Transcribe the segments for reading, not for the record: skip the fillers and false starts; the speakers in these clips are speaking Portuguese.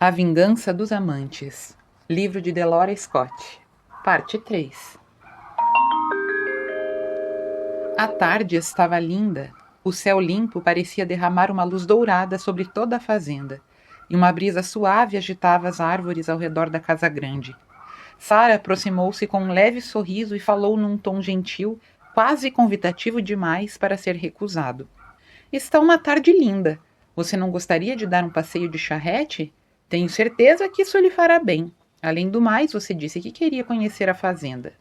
A Vingança dos Amantes. Livro de Delora Scott. Parte 3. A tarde estava linda. O céu limpo parecia derramar uma luz dourada sobre toda a fazenda, e uma brisa suave agitava as árvores ao redor da casa grande. Sarah aproximou-se com um leve sorriso e falou num tom gentil, quase convidativo demais para ser recusado. Está uma tarde linda. Você não gostaria de dar um passeio de charrete? Tenho certeza que isso lhe fará bem. Além do mais, você disse que queria conhecer a fazenda.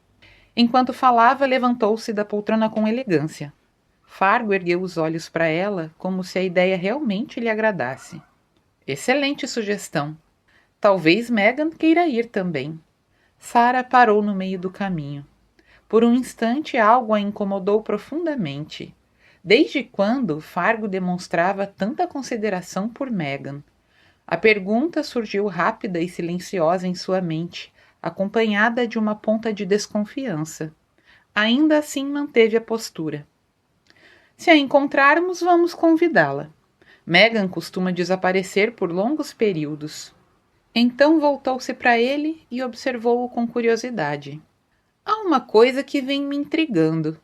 Enquanto falava, levantou-se da poltrona com elegância. Fargo ergueu os olhos para ela, como se a ideia realmente lhe agradasse. Excelente sugestão. Talvez Megan queira ir também. Sarah parou no meio do caminho. Por um instante algo a incomodou profundamente. Desde quando Fargo demonstrava tanta consideração por Megan? A pergunta surgiu rápida e silenciosa em sua mente, acompanhada de uma ponta de desconfiança. Ainda assim manteve a postura. Se a encontrarmos, vamos convidá-la. Megan costuma desaparecer por longos períodos. Então voltou-se para ele e observou-o com curiosidade. Há uma coisa que vem me intrigando.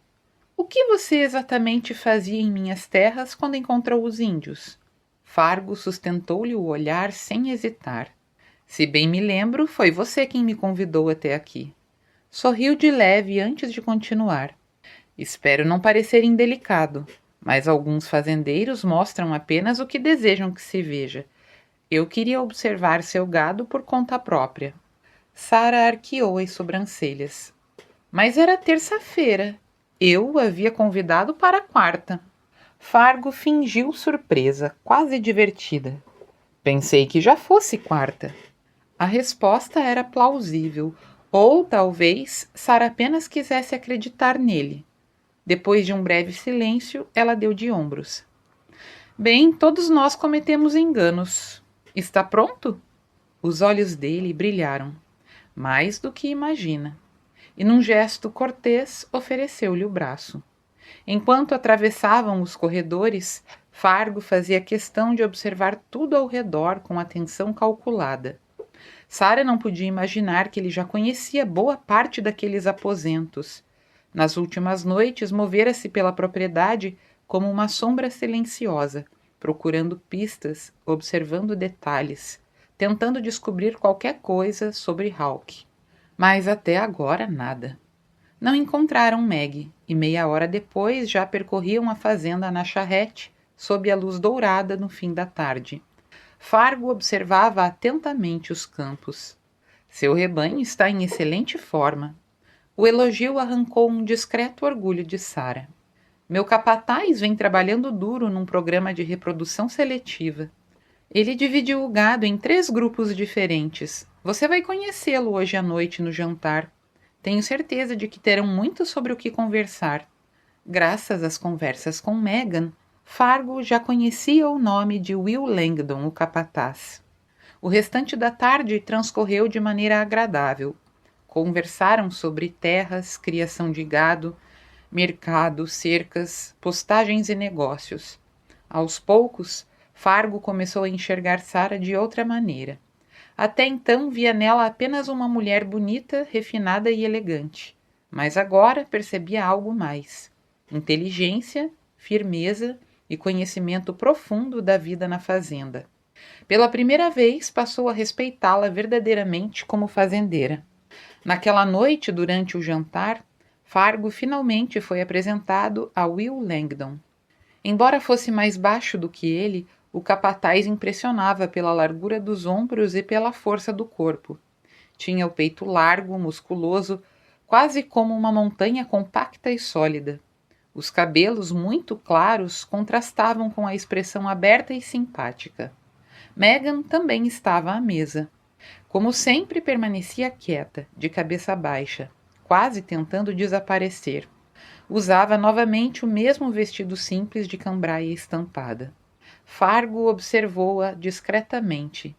O que você exatamente fazia em minhas terras quando encontrou os índios? Fargo sustentou-lhe o olhar sem hesitar. Se bem me lembro, foi você quem me convidou até aqui. Sorriu de leve antes de continuar. Espero não parecer indelicado, mas alguns fazendeiros mostram apenas o que desejam que se veja. Eu queria observar seu gado por conta própria. Sarah arqueou as sobrancelhas. Mas era terça-feira. Eu o havia convidado para a quarta. Fargo fingiu surpresa, quase divertida. Pensei que já fosse quarta. A resposta era plausível, ou talvez Sarah apenas quisesse acreditar nele. Depois de um breve silêncio, ela deu de ombros. Bem, todos nós cometemos enganos. Está pronto? Os olhos dele brilharam. Mais do que imagina. E num gesto cortês, ofereceu-lhe o braço. Enquanto atravessavam os corredores, Fargo fazia questão de observar tudo ao redor com atenção calculada. Sarah não podia imaginar que ele já conhecia boa parte daqueles aposentos. Nas últimas noites, movera-se pela propriedade como uma sombra silenciosa, procurando pistas, observando detalhes, tentando descobrir qualquer coisa sobre Hawke. Mas até agora nada. Não encontraram Meg, e meia hora depois já percorriam a fazenda na charrete, sob a luz dourada no fim da tarde. Fargo observava atentamente os campos. Seu rebanho está em excelente forma. O elogio arrancou um discreto orgulho de Sarah. Meu capataz vem trabalhando duro num programa de reprodução seletiva. Ele dividiu o gado em 3 grupos diferentes. Você vai conhecê-lo hoje à noite no jantar. Tenho certeza de que terão muito sobre o que conversar. Graças às conversas com Megan, Fargo já conhecia o nome de Will Langdon, o capataz. O restante da tarde transcorreu de maneira agradável. Conversaram sobre terras, criação de gado, mercado, cercas, postagens e negócios. Aos poucos, Fargo começou a enxergar Sarah de outra maneira. Até então via nela apenas uma mulher bonita, refinada e elegante. Mas agora percebia algo mais. Inteligência, firmeza e conhecimento profundo da vida na fazenda. Pela primeira vez passou a respeitá-la verdadeiramente como fazendeira. Naquela noite, durante o jantar, Fargo finalmente foi apresentado a Will Langdon. Embora fosse mais baixo do que ele, o capataz impressionava pela largura dos ombros e pela força do corpo. Tinha o peito largo, musculoso, quase como uma montanha compacta e sólida. Os cabelos muito claros contrastavam com a expressão aberta e simpática. Megan também estava à mesa. Como sempre, permanecia quieta, de cabeça baixa, quase tentando desaparecer. Usava novamente o mesmo vestido simples de cambraia estampada. Fargo observou-a discretamente.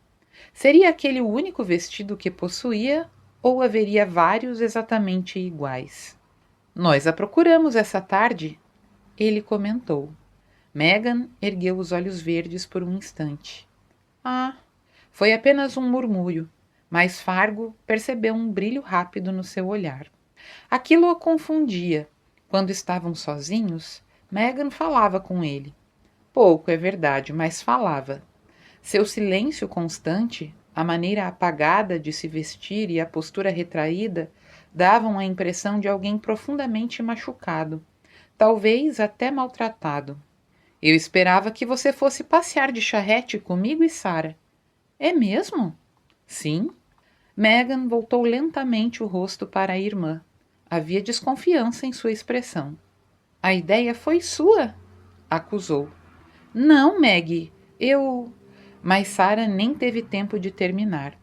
Seria aquele o único vestido que possuía, ou haveria vários exatamente iguais? Nós a procuramos essa tarde, ele comentou. Megan ergueu os olhos verdes por um instante. Ah, Foi apenas um murmúrio, mas Fargo percebeu um brilho rápido no seu olhar. Aquilo o confundia. Quando estavam sozinhos, Megan falava com ele. Pouco, é verdade, mas falava. Seu silêncio constante, a maneira apagada de se vestir e a postura retraída davam a impressão de alguém profundamente machucado, talvez até maltratado. Eu esperava que você fosse passear de charrete comigo e Sarah. É mesmo? Sim. Megan voltou lentamente o rosto para a irmã. Havia desconfiança em sua expressão. A ideia foi sua? Acusou. Não, Maggie. Mas Sarah nem teve tempo de terminar.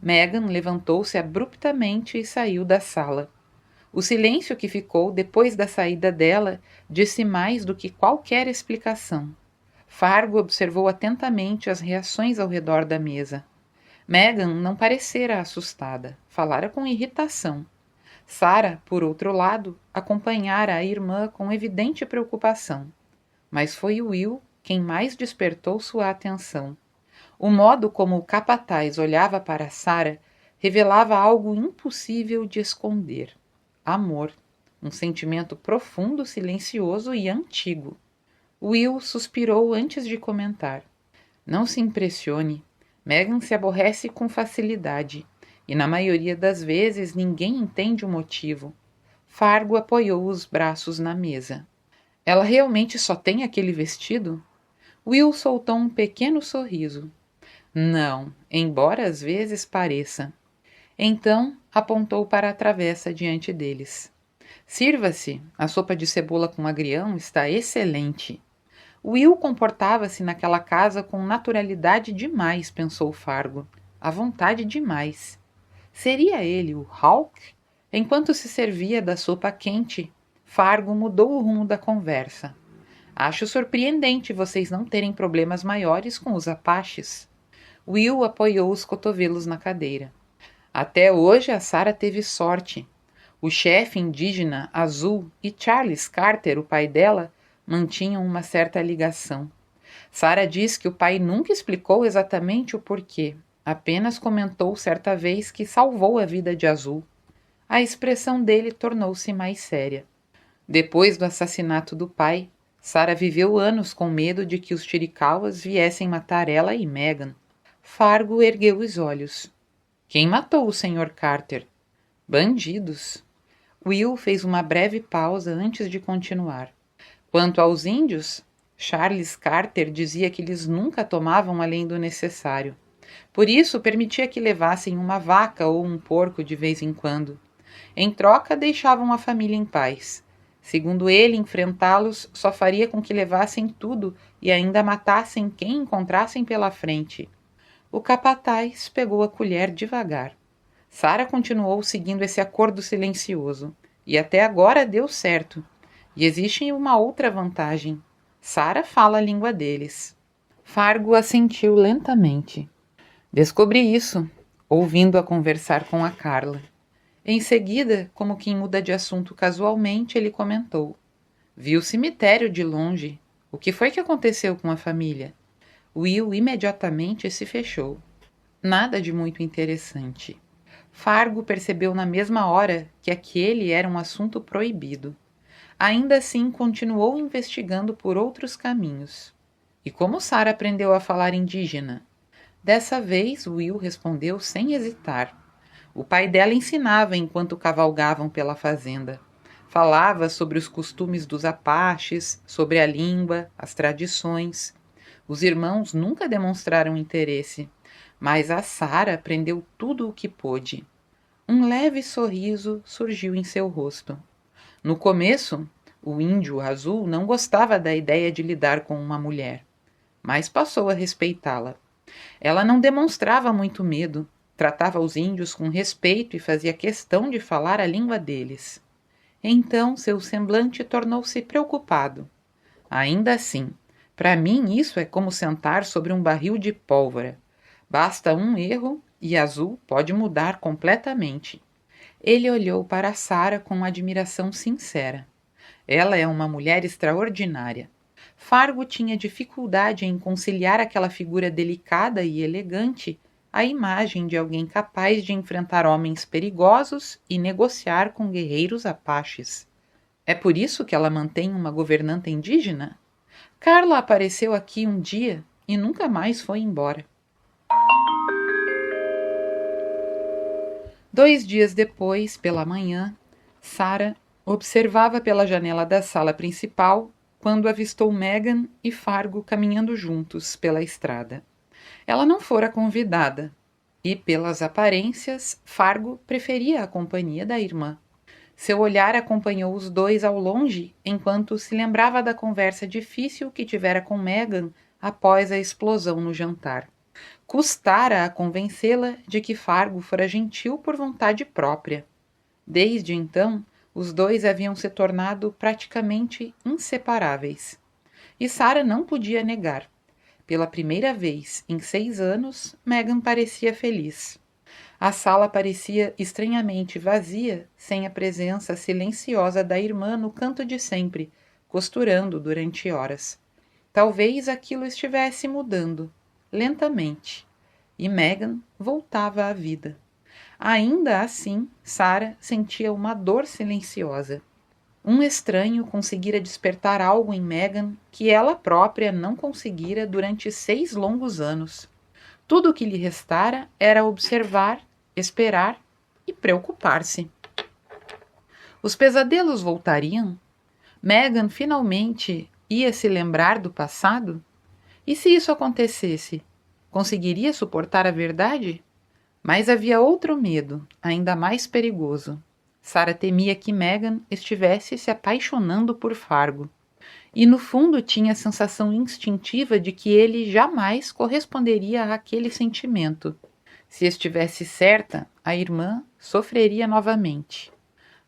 Megan levantou-se abruptamente e saiu da sala. O silêncio que ficou depois da saída dela disse mais do que qualquer explicação. Fargo observou atentamente as reações ao redor da mesa. Megan não parecera assustada, falara com irritação. Sarah, por outro lado, acompanhara a irmã com evidente preocupação. Mas foi Will quem mais despertou sua atenção. O modo como o capataz olhava para Sarah revelava algo impossível de esconder. Amor, um sentimento profundo, silencioso e antigo. Will suspirou antes de comentar. Não se impressione. Megan se aborrece com facilidade, e na maioria das vezes ninguém entende o motivo. Fargo apoiou os braços na mesa. Ela realmente só tem aquele vestido? Will soltou um pequeno sorriso. Não, embora às vezes pareça. Então apontou para a travessa diante deles. Sirva-se, a sopa de cebola com agrião está excelente. Will comportava-se naquela casa com naturalidade demais, pensou Fargo. À vontade demais. Seria ele o Hawk? Enquanto se servia da sopa quente, Fargo mudou o rumo da conversa. Acho surpreendente vocês não terem problemas maiores com os Apaches. Will apoiou os cotovelos na cadeira. Até hoje a Sarah teve sorte. O chefe indígena Azul e Charles Carter, o pai dela, mantinham uma certa ligação. Sarah diz que o pai nunca explicou exatamente o porquê, apenas comentou certa vez que salvou a vida de Azul. A expressão dele tornou-se mais séria. Depois do assassinato do pai, Sarah viveu anos com medo de que os Chiricahuas viessem matar ela e Megan. Fargo ergueu os olhos. Quem matou o Sr. Carter? Bandidos. Will fez uma breve pausa antes de continuar. Quanto aos índios, Charles Carter dizia que eles nunca tomavam além do necessário. Por isso, permitia que levassem uma vaca ou um porco de vez em quando. Em troca, deixavam a família em paz. Segundo ele, enfrentá-los só faria com que levassem tudo e ainda matassem quem encontrassem pela frente. O capataz pegou a colher devagar. Sarah continuou seguindo esse acordo silencioso, e até agora deu certo. E existe uma outra vantagem. Sarah fala a língua deles. Fargo assentiu lentamente. Descobri isso, ouvindo-a conversar com a Carla. Em seguida, como quem muda de assunto casualmente, ele comentou. Vi o cemitério de longe. O que foi que aconteceu com a família? Will imediatamente se fechou. Nada de muito interessante. Fargo percebeu na mesma hora que aquele era um assunto proibido. Ainda assim, continuou investigando por outros caminhos. E como Sarah aprendeu a falar indígena? Dessa vez, Will respondeu sem hesitar. O pai dela ensinava enquanto cavalgavam pela fazenda. Falava sobre os costumes dos Apaches, sobre a língua, as tradições. Os irmãos nunca demonstraram interesse, mas a Sarah aprendeu tudo o que pôde. Um leve sorriso surgiu em seu rosto. No começo, o índio Azul não gostava da ideia de lidar com uma mulher, mas passou a respeitá-la. Ela não demonstrava muito medo, tratava os índios com respeito e fazia questão de falar a língua deles. Então seu semblante tornou-se preocupado. Ainda assim, para mim isso é como sentar sobre um barril de pólvora. Basta um erro e Azul pode mudar completamente. Ele olhou para Sarah com admiração sincera. Ela é uma mulher extraordinária. Fargo tinha dificuldade em conciliar aquela figura delicada e elegante a imagem de alguém capaz de enfrentar homens perigosos e negociar com guerreiros apaches. É por isso que ela mantém uma governanta indígena? Carla apareceu aqui um dia e nunca mais foi embora. 2 dias depois, pela manhã, Sarah observava pela janela da sala principal quando avistou Megan e Fargo caminhando juntos pela estrada. Ela não fora convidada e, pelas aparências, Fargo preferia a companhia da irmã. Seu olhar acompanhou os dois ao longe enquanto se lembrava da conversa difícil que tivera com Megan após a explosão no jantar. Custara a convencê-la de que Fargo fora gentil por vontade própria. Desde então, os dois haviam se tornado praticamente inseparáveis. E Sarah não podia negar. Pela primeira vez em 6 anos, Megan parecia feliz. A sala parecia estranhamente vazia, sem a presença silenciosa da irmã no canto de sempre, costurando durante horas. Talvez aquilo estivesse mudando, lentamente, e Megan voltava à vida. Ainda assim, Sarah sentia uma dor silenciosa. Um estranho conseguira despertar algo em Megan que ela própria não conseguira durante 6 longos anos. Tudo o que lhe restara era observar, esperar e preocupar-se. Os pesadelos voltariam? Megan finalmente ia se lembrar do passado? E se isso acontecesse, conseguiria suportar a verdade? Mas havia outro medo, ainda mais perigoso. Sarah temia que Megan estivesse se apaixonando por Fargo. E no fundo tinha a sensação instintiva de que ele jamais corresponderia àquele sentimento. Se estivesse certa, a irmã sofreria novamente.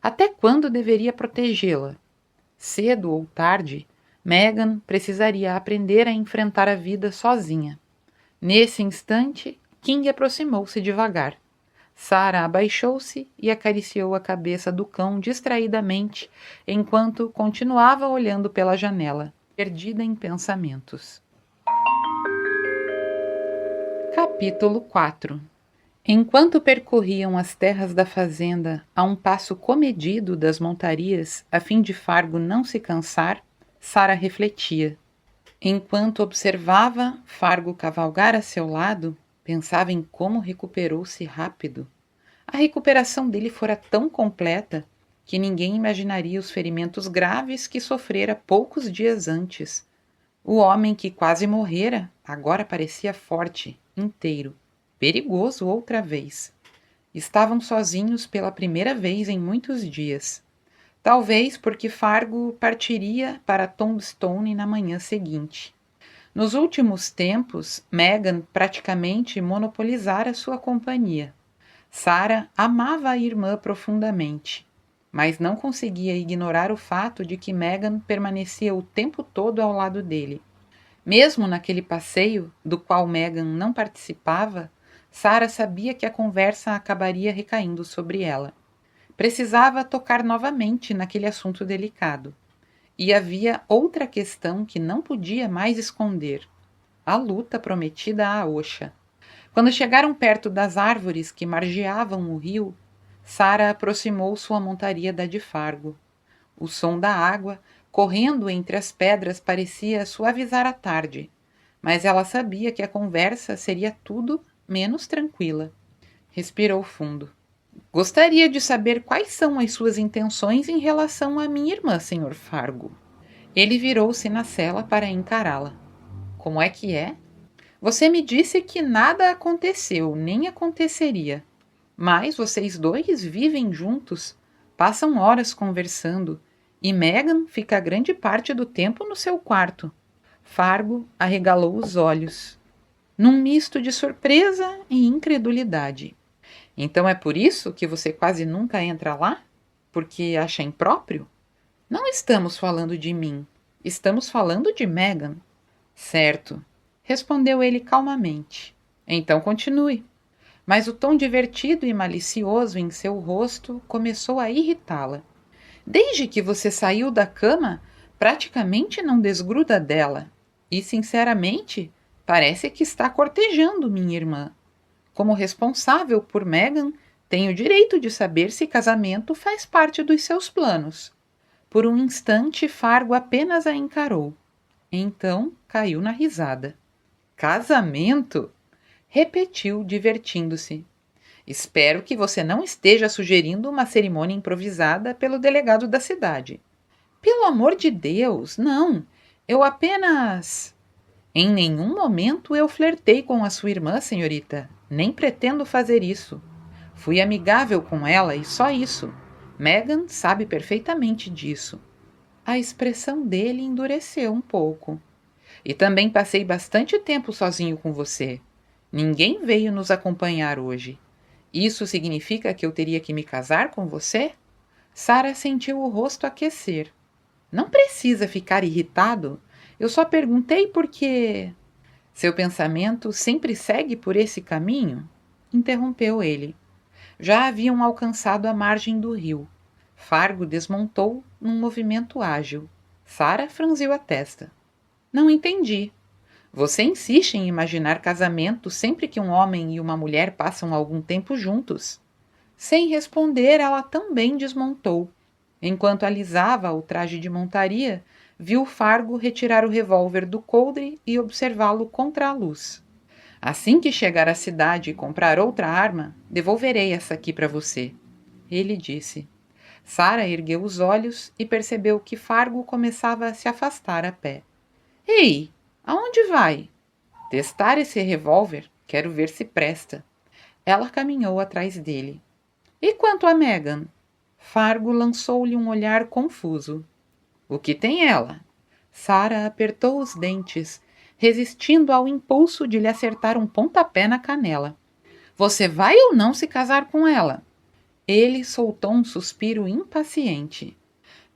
Até quando deveria protegê-la? Cedo ou tarde, Megan precisaria aprender a enfrentar a vida sozinha. Nesse instante, King aproximou-se devagar. Sarah abaixou-se e acariciou a cabeça do cão distraidamente, enquanto continuava olhando pela janela, perdida em pensamentos. Capítulo 4. Enquanto percorriam as terras da fazenda a um passo comedido das montarias, a fim de Fargo não se cansar, Sarah refletia. Enquanto observava Fargo cavalgar a seu lado, pensava em como recuperou-se rápido. A recuperação dele fora tão completa que ninguém imaginaria os ferimentos graves que sofrera poucos dias antes. O homem que quase morrera agora parecia forte, inteiro, perigoso outra vez. Estavam sozinhos pela primeira vez em muitos dias. Talvez porque Fargo partiria para Tombstone na manhã seguinte. Nos últimos tempos, Megan praticamente monopolizara sua companhia. Sarah amava a irmã profundamente, mas não conseguia ignorar o fato de que Megan permanecia o tempo todo ao lado dele. Mesmo naquele passeio, do qual Megan não participava, Sarah sabia que a conversa acabaria recaindo sobre ela. Precisava tocar novamente naquele assunto delicado. E havia outra questão que não podia mais esconder: a luta prometida a Osha. Quando chegaram perto das árvores que margeavam o rio, Sarah aproximou sua montaria da de Fargo. O som da água, correndo entre as pedras, parecia suavizar a tarde, mas ela sabia que a conversa seria tudo menos tranquila. Respirou fundo. Gostaria de saber quais são as suas intenções em relação à minha irmã, Sr. Fargo. Ele virou-se na cela para encará-la. Como é que é? Você me disse que nada aconteceu, nem aconteceria. Mas vocês dois vivem juntos, passam horas conversando, e Megan fica grande parte do tempo no seu quarto. Fargo arregalou os olhos, num misto de surpresa e incredulidade. Então é por isso que você quase nunca entra lá? Porque acha impróprio? Não estamos falando de mim, estamos falando de Megan. Certo, respondeu ele calmamente. Então continue. Mas o tom divertido e malicioso em seu rosto começou a irritá-la. Desde que você saiu da cama, praticamente não desgruda dela. E, sinceramente, parece que está cortejando minha irmã. Como responsável por Meghan, tenho o direito de saber se casamento faz parte dos seus planos. Por um instante, Fargo apenas a encarou. Então, caiu na risada. Casamento? Repetiu, divertindo-se. Espero que você não esteja sugerindo uma cerimônia improvisada pelo delegado da cidade. Pelo amor de Deus, não. Eu apenas... Em nenhum momento eu flertei com a sua irmã, senhorita. Nem pretendo fazer isso. Fui amigável com ela e só isso. Meghan sabe perfeitamente disso. A expressão dele endureceu um pouco. E também passei bastante tempo sozinho com você. Ninguém veio nos acompanhar hoje. Isso significa que eu teria que me casar com você? Sarah sentiu o rosto aquecer. Não precisa ficar irritado. Eu só perguntei porque... Seu pensamento sempre segue por esse caminho? Interrompeu ele. Já haviam alcançado a margem do rio. Fargo desmontou num movimento ágil. Sarah franziu a testa. Não entendi. Você insiste em imaginar casamento sempre que um homem e uma mulher passam algum tempo juntos. Sem responder, ela também desmontou. Enquanto alisava o traje de montaria, viu Fargo retirar o revólver do coldre e observá-lo contra a luz. Assim que chegar à cidade e comprar outra arma, devolverei essa aqui para você. Ele disse. Sarah ergueu os olhos e percebeu que Fargo começava a se afastar a pé. Ei, aonde vai? Testar esse revólver. Quero ver se presta. Ela caminhou atrás dele. E quanto a Meghan? Fargo lançou-lhe um olhar confuso. O que tem ela? Sarah apertou os dentes, resistindo ao impulso de lhe acertar um pontapé na canela. Você vai ou não se casar com ela? Ele soltou um suspiro impaciente.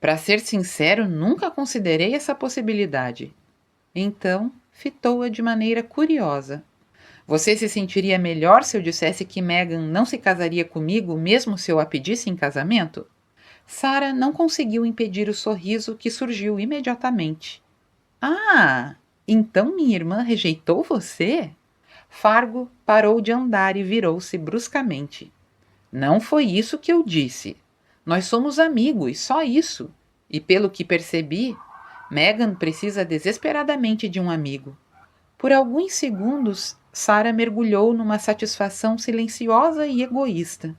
Para ser sincero, nunca considerei essa possibilidade. Então, fitou-a de maneira curiosa. Você se sentiria melhor se eu dissesse que Meghan não se casaria comigo, mesmo se eu a pedisse em casamento? Sarah não conseguiu impedir o sorriso que surgiu imediatamente. Ah, então minha irmã rejeitou você? Fargo parou de andar e virou-se bruscamente. Não foi isso que eu disse. Nós somos amigos, só isso. E pelo que percebi, Meghan precisa desesperadamente de um amigo. Por alguns segundos, Sarah mergulhou numa satisfação silenciosa e egoísta.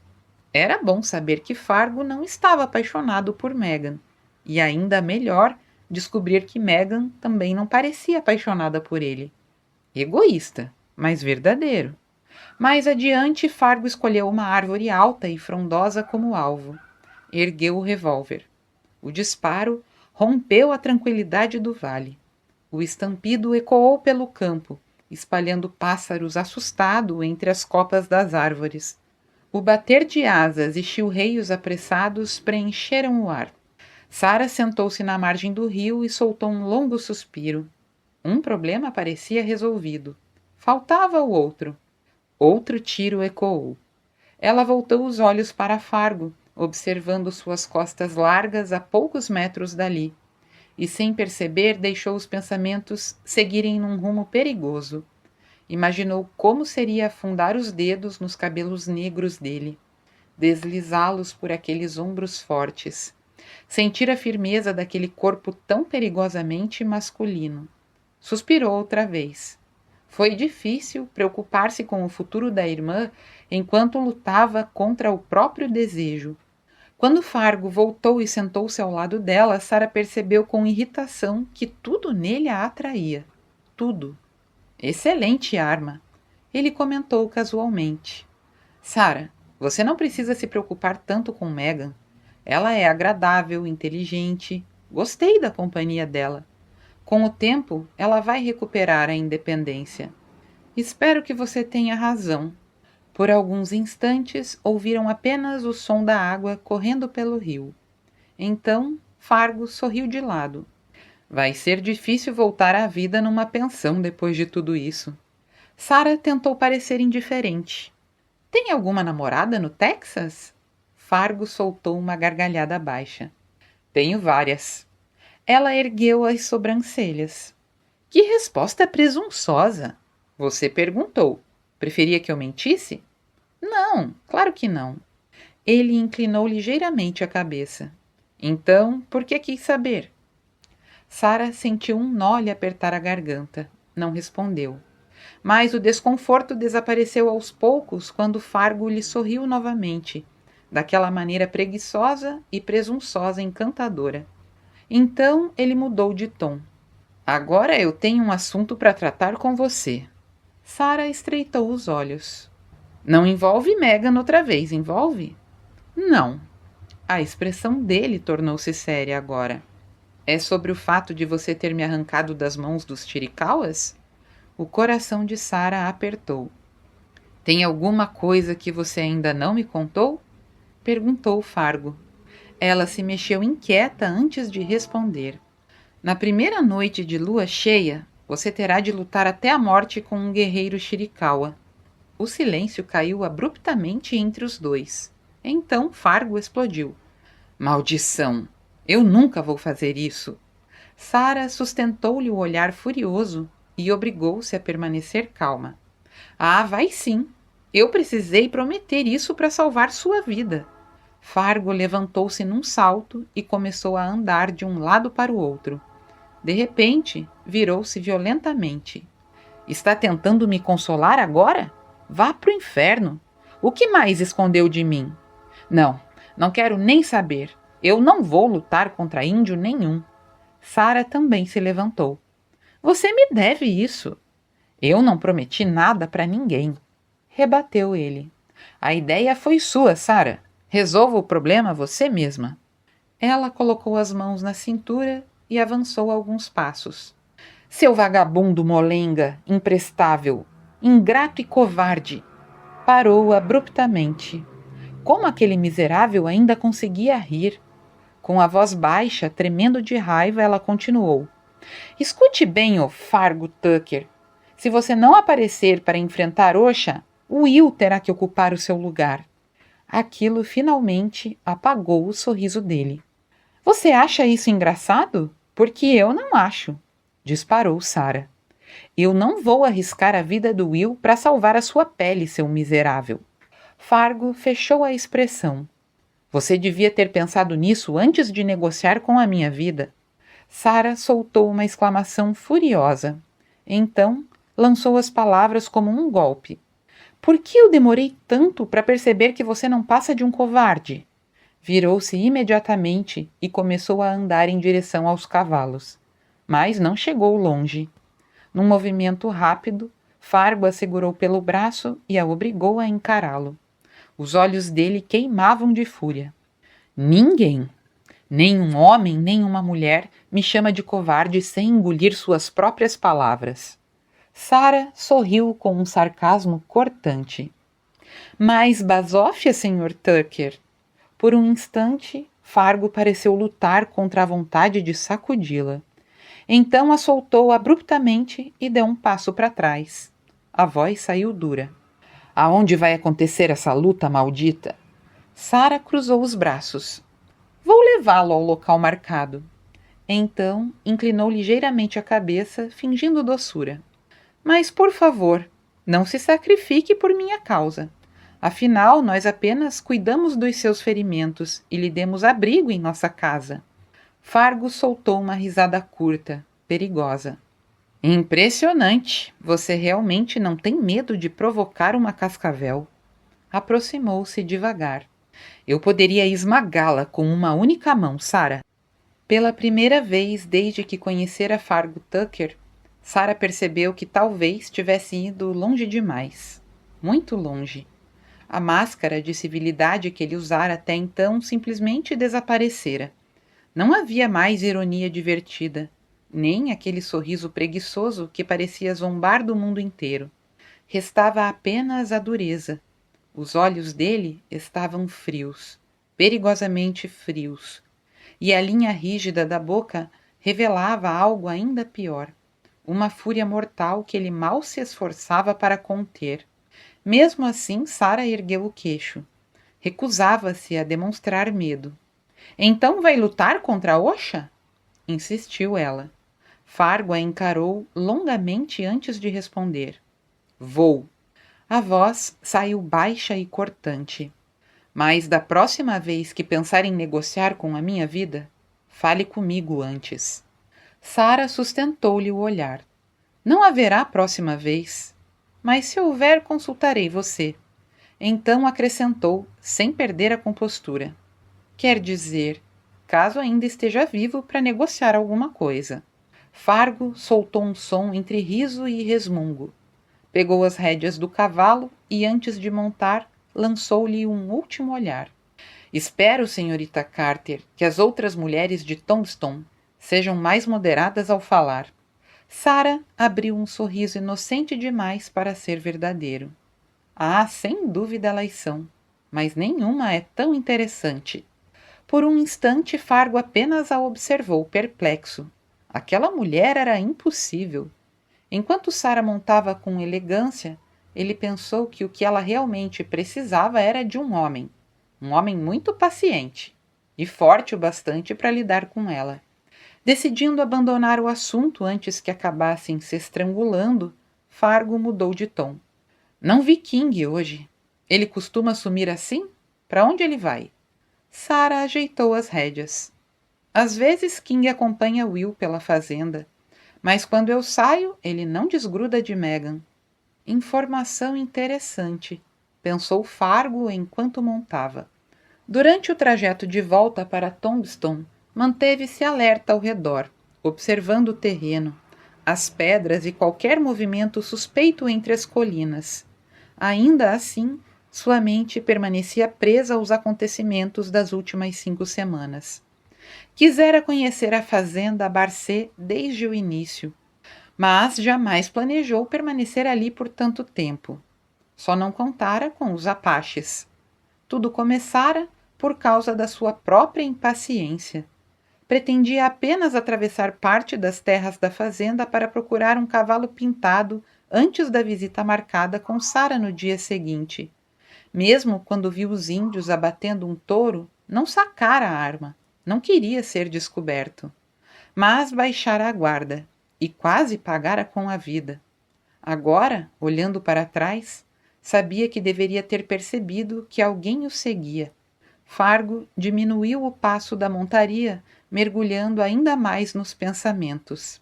Era bom saber que Fargo não estava apaixonado por Meghan. E ainda melhor, descobrir que Meghan também não parecia apaixonada por ele. Egoísta, mas verdadeiro. Mais adiante, Fargo escolheu uma árvore alta e frondosa como alvo. Ergueu o revólver. O disparo rompeu a tranquilidade do vale. O estampido ecoou pelo campo, espalhando pássaros assustados entre as copas das árvores. O bater de asas e chilreios apressados preencheram o ar. Sarah sentou-se na margem do rio e soltou um longo suspiro. Um problema parecia resolvido. Faltava o outro. Outro tiro ecoou. Ela voltou os olhos para Fargo, observando suas costas largas a poucos metros dali, e sem perceber deixou os pensamentos seguirem num rumo perigoso. Imaginou como seria afundar os dedos nos cabelos negros dele, deslizá-los por aqueles ombros fortes, sentir a firmeza daquele corpo tão perigosamente masculino. Suspirou outra vez. Foi difícil preocupar-se com o futuro da irmã enquanto lutava contra o próprio desejo. Quando Fargo voltou e sentou-se ao lado dela, Sarah percebeu com irritação que tudo nele a atraía. Tudo. Excelente arma, ele comentou casualmente. Sarah, você não precisa se preocupar tanto com Meghan. Ela é agradável, inteligente. Gostei da companhia dela. Com o tempo, ela vai recuperar a independência. Espero que você tenha razão. Por alguns instantes, ouviram apenas o som da água correndo pelo rio. Então, Fargo sorriu de lado. Vai ser difícil voltar à vida numa pensão depois de tudo isso. Sarah tentou parecer indiferente. Tem alguma namorada no Texas? Fargo soltou uma gargalhada baixa. Tenho várias. Ela ergueu as sobrancelhas. Que resposta presunçosa! Você perguntou. Preferia que eu mentisse? Não, claro que não. Ele inclinou ligeiramente a cabeça. Então, por que quis saber? Sara sentiu um nó lhe apertar a garganta. Não respondeu. Mas o desconforto desapareceu aos poucos quando Fargo lhe sorriu novamente, daquela maneira preguiçosa e presunçosa encantadora. Então ele mudou de tom. Agora eu tenho um assunto para tratar com você. Sara estreitou os olhos. Não envolve Megan outra vez, envolve? Não. A expressão dele tornou-se séria agora. É sobre o fato de você ter me arrancado das mãos dos Chiricahuas? O coração de Sara apertou. Tem alguma coisa que você ainda não me contou? Perguntou Fargo. Ela se mexeu inquieta antes de responder. Na primeira noite de lua cheia, você terá de lutar até a morte com um guerreiro Chiricahua. O silêncio caiu abruptamente entre os dois. Então Fargo explodiu. Maldição! Eu nunca vou fazer isso. Sara sustentou-lhe o olhar furioso e obrigou-se a permanecer calma. Ah, vai sim. Eu precisei prometer isso para salvar sua vida. Fargo levantou-se num salto e começou a andar de um lado para o outro. De repente, virou-se violentamente. Está tentando me consolar agora? Vá pro inferno. O que mais escondeu de mim? Não quero nem saber. Eu não vou lutar contra índio nenhum. Sara também se levantou. Você me deve isso. Eu não prometi nada para ninguém. Rebateu ele. A ideia foi sua, Sara. Resolva o problema você mesma. Ela colocou as mãos na cintura e avançou alguns passos. Seu vagabundo molenga, imprestável, ingrato e covarde. Parou abruptamente. Como aquele miserável ainda conseguia rir? Com a voz baixa, tremendo de raiva, ela continuou. Escute bem, ô Fargo Tucker. Se você não aparecer para enfrentar Osha, Will terá que ocupar o seu lugar. Aquilo finalmente apagou o sorriso dele. Você acha isso engraçado? Porque eu não acho, disparou Sara. Eu não vou arriscar a vida do Will para salvar a sua pele, seu miserável. Fargo fechou a expressão. Você devia ter pensado nisso antes de negociar com a minha vida. Sara soltou uma exclamação furiosa. Então, lançou as palavras como um golpe. Por que eu demorei tanto para perceber que você não passa de um covarde? Virou-se imediatamente e começou a andar em direção aos cavalos. Mas não chegou longe. Num movimento rápido, Fargo a segurou pelo braço e a obrigou a encará-lo. Os olhos dele queimavam de fúria. Ninguém, nem um homem, nem uma mulher, me chama de covarde sem engolir suas próprias palavras. Sara sorriu com um sarcasmo cortante. Mas basófia, Sr. Tucker. Por um instante, Fargo pareceu lutar contra a vontade de sacudi-la. Então a soltou abruptamente e deu um passo para trás. A voz saiu dura. Aonde vai acontecer essa luta maldita? Sara cruzou os braços. Vou levá-lo ao local marcado. Então inclinou ligeiramente a cabeça, fingindo doçura. Mas, por favor, não se sacrifique por minha causa. Afinal, nós apenas cuidamos dos seus ferimentos e lhe demos abrigo em nossa casa. Fargo soltou uma risada curta, perigosa. Impressionante! Você realmente não tem medo de provocar uma cascavel. Aproximou-se devagar. Eu poderia esmagá-la com uma única mão, Sara. Pela primeira vez desde que conhecera Fargo Tucker, Sara percebeu que talvez tivesse ido longe demais. Muito longe. A máscara de civilidade que ele usara até então simplesmente desaparecera. Não havia mais ironia divertida, nem aquele sorriso preguiçoso que parecia zombar do mundo inteiro. Restava apenas a dureza. Os olhos dele estavam frios, perigosamente frios, e a linha rígida da boca revelava algo ainda pior, uma fúria mortal que ele mal se esforçava para conter. Mesmo assim, Sara ergueu o queixo. Recusava-se a demonstrar medo. Então vai lutar contra Osha? Insistiu ela. Fargo a encarou longamente antes de responder. Vou. A voz saiu baixa e cortante. Mas da próxima vez que pensar em negociar com a minha vida, fale comigo antes. Sara sustentou-lhe o olhar. Não haverá próxima vez, mas se houver, consultarei você. Então acrescentou, sem perder a compostura. Quer dizer, caso ainda esteja vivo para negociar alguma coisa. Fargo soltou um som entre riso e resmungo. Pegou as rédeas do cavalo e, antes de montar, lançou-lhe um último olhar. Espero, senhorita Carter, que as outras mulheres de Tombstone sejam mais moderadas ao falar. Sara abriu um sorriso inocente demais para ser verdadeiro. Ah, sem dúvida elas são, mas nenhuma é tão interessante. Por um instante, Fargo apenas a observou, perplexo. Aquela mulher era impossível. Enquanto Sara montava com elegância, ele pensou que o que ela realmente precisava era de um homem muito paciente e forte o bastante para lidar com ela. Decidindo abandonar o assunto antes que acabassem se estrangulando, Fargo mudou de tom. Não vi King hoje. Ele costuma sumir assim? Para onde ele vai? Sara ajeitou as rédeas. Às vezes King acompanha Will pela fazenda, mas quando eu saio, ele não desgruda de Megan. Informação interessante, pensou Fargo enquanto montava. Durante o trajeto de volta para Tombstone, manteve-se alerta ao redor, observando o terreno, as pedras e qualquer movimento suspeito entre as colinas. Ainda assim, sua mente permanecia presa aos acontecimentos das últimas 5 semanas. Quisera conhecer a fazenda Barcet desde o início, mas jamais planejou permanecer ali por tanto tempo. Só não contara com os Apaches. Tudo começara por causa da sua própria impaciência. Pretendia apenas atravessar parte das terras da fazenda para procurar um cavalo pintado antes da visita marcada com Sara no dia seguinte. Mesmo quando viu os índios abatendo um touro, não sacara a arma. Não queria ser descoberto. Mas baixara a guarda e quase pagara com a vida. Agora, olhando para trás, sabia que deveria ter percebido que alguém o seguia. Fargo diminuiu o passo da montaria, mergulhando ainda mais nos pensamentos.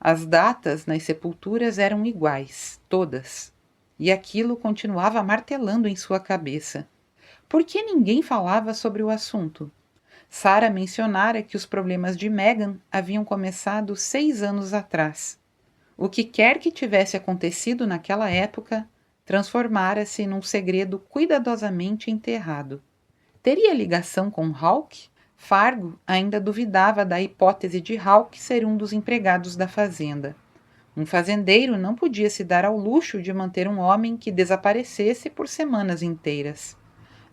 As datas nas sepulturas eram iguais, todas, e aquilo continuava martelando em sua cabeça. Por que ninguém falava sobre o assunto? Sara mencionara que os problemas de Megan haviam começado 6 anos atrás. O que quer que tivesse acontecido naquela época transformara-se num segredo cuidadosamente enterrado. Teria ligação com Hawk? Fargo ainda duvidava da hipótese de Hawk ser um dos empregados da fazenda. Um fazendeiro não podia se dar ao luxo de manter um homem que desaparecesse por semanas inteiras.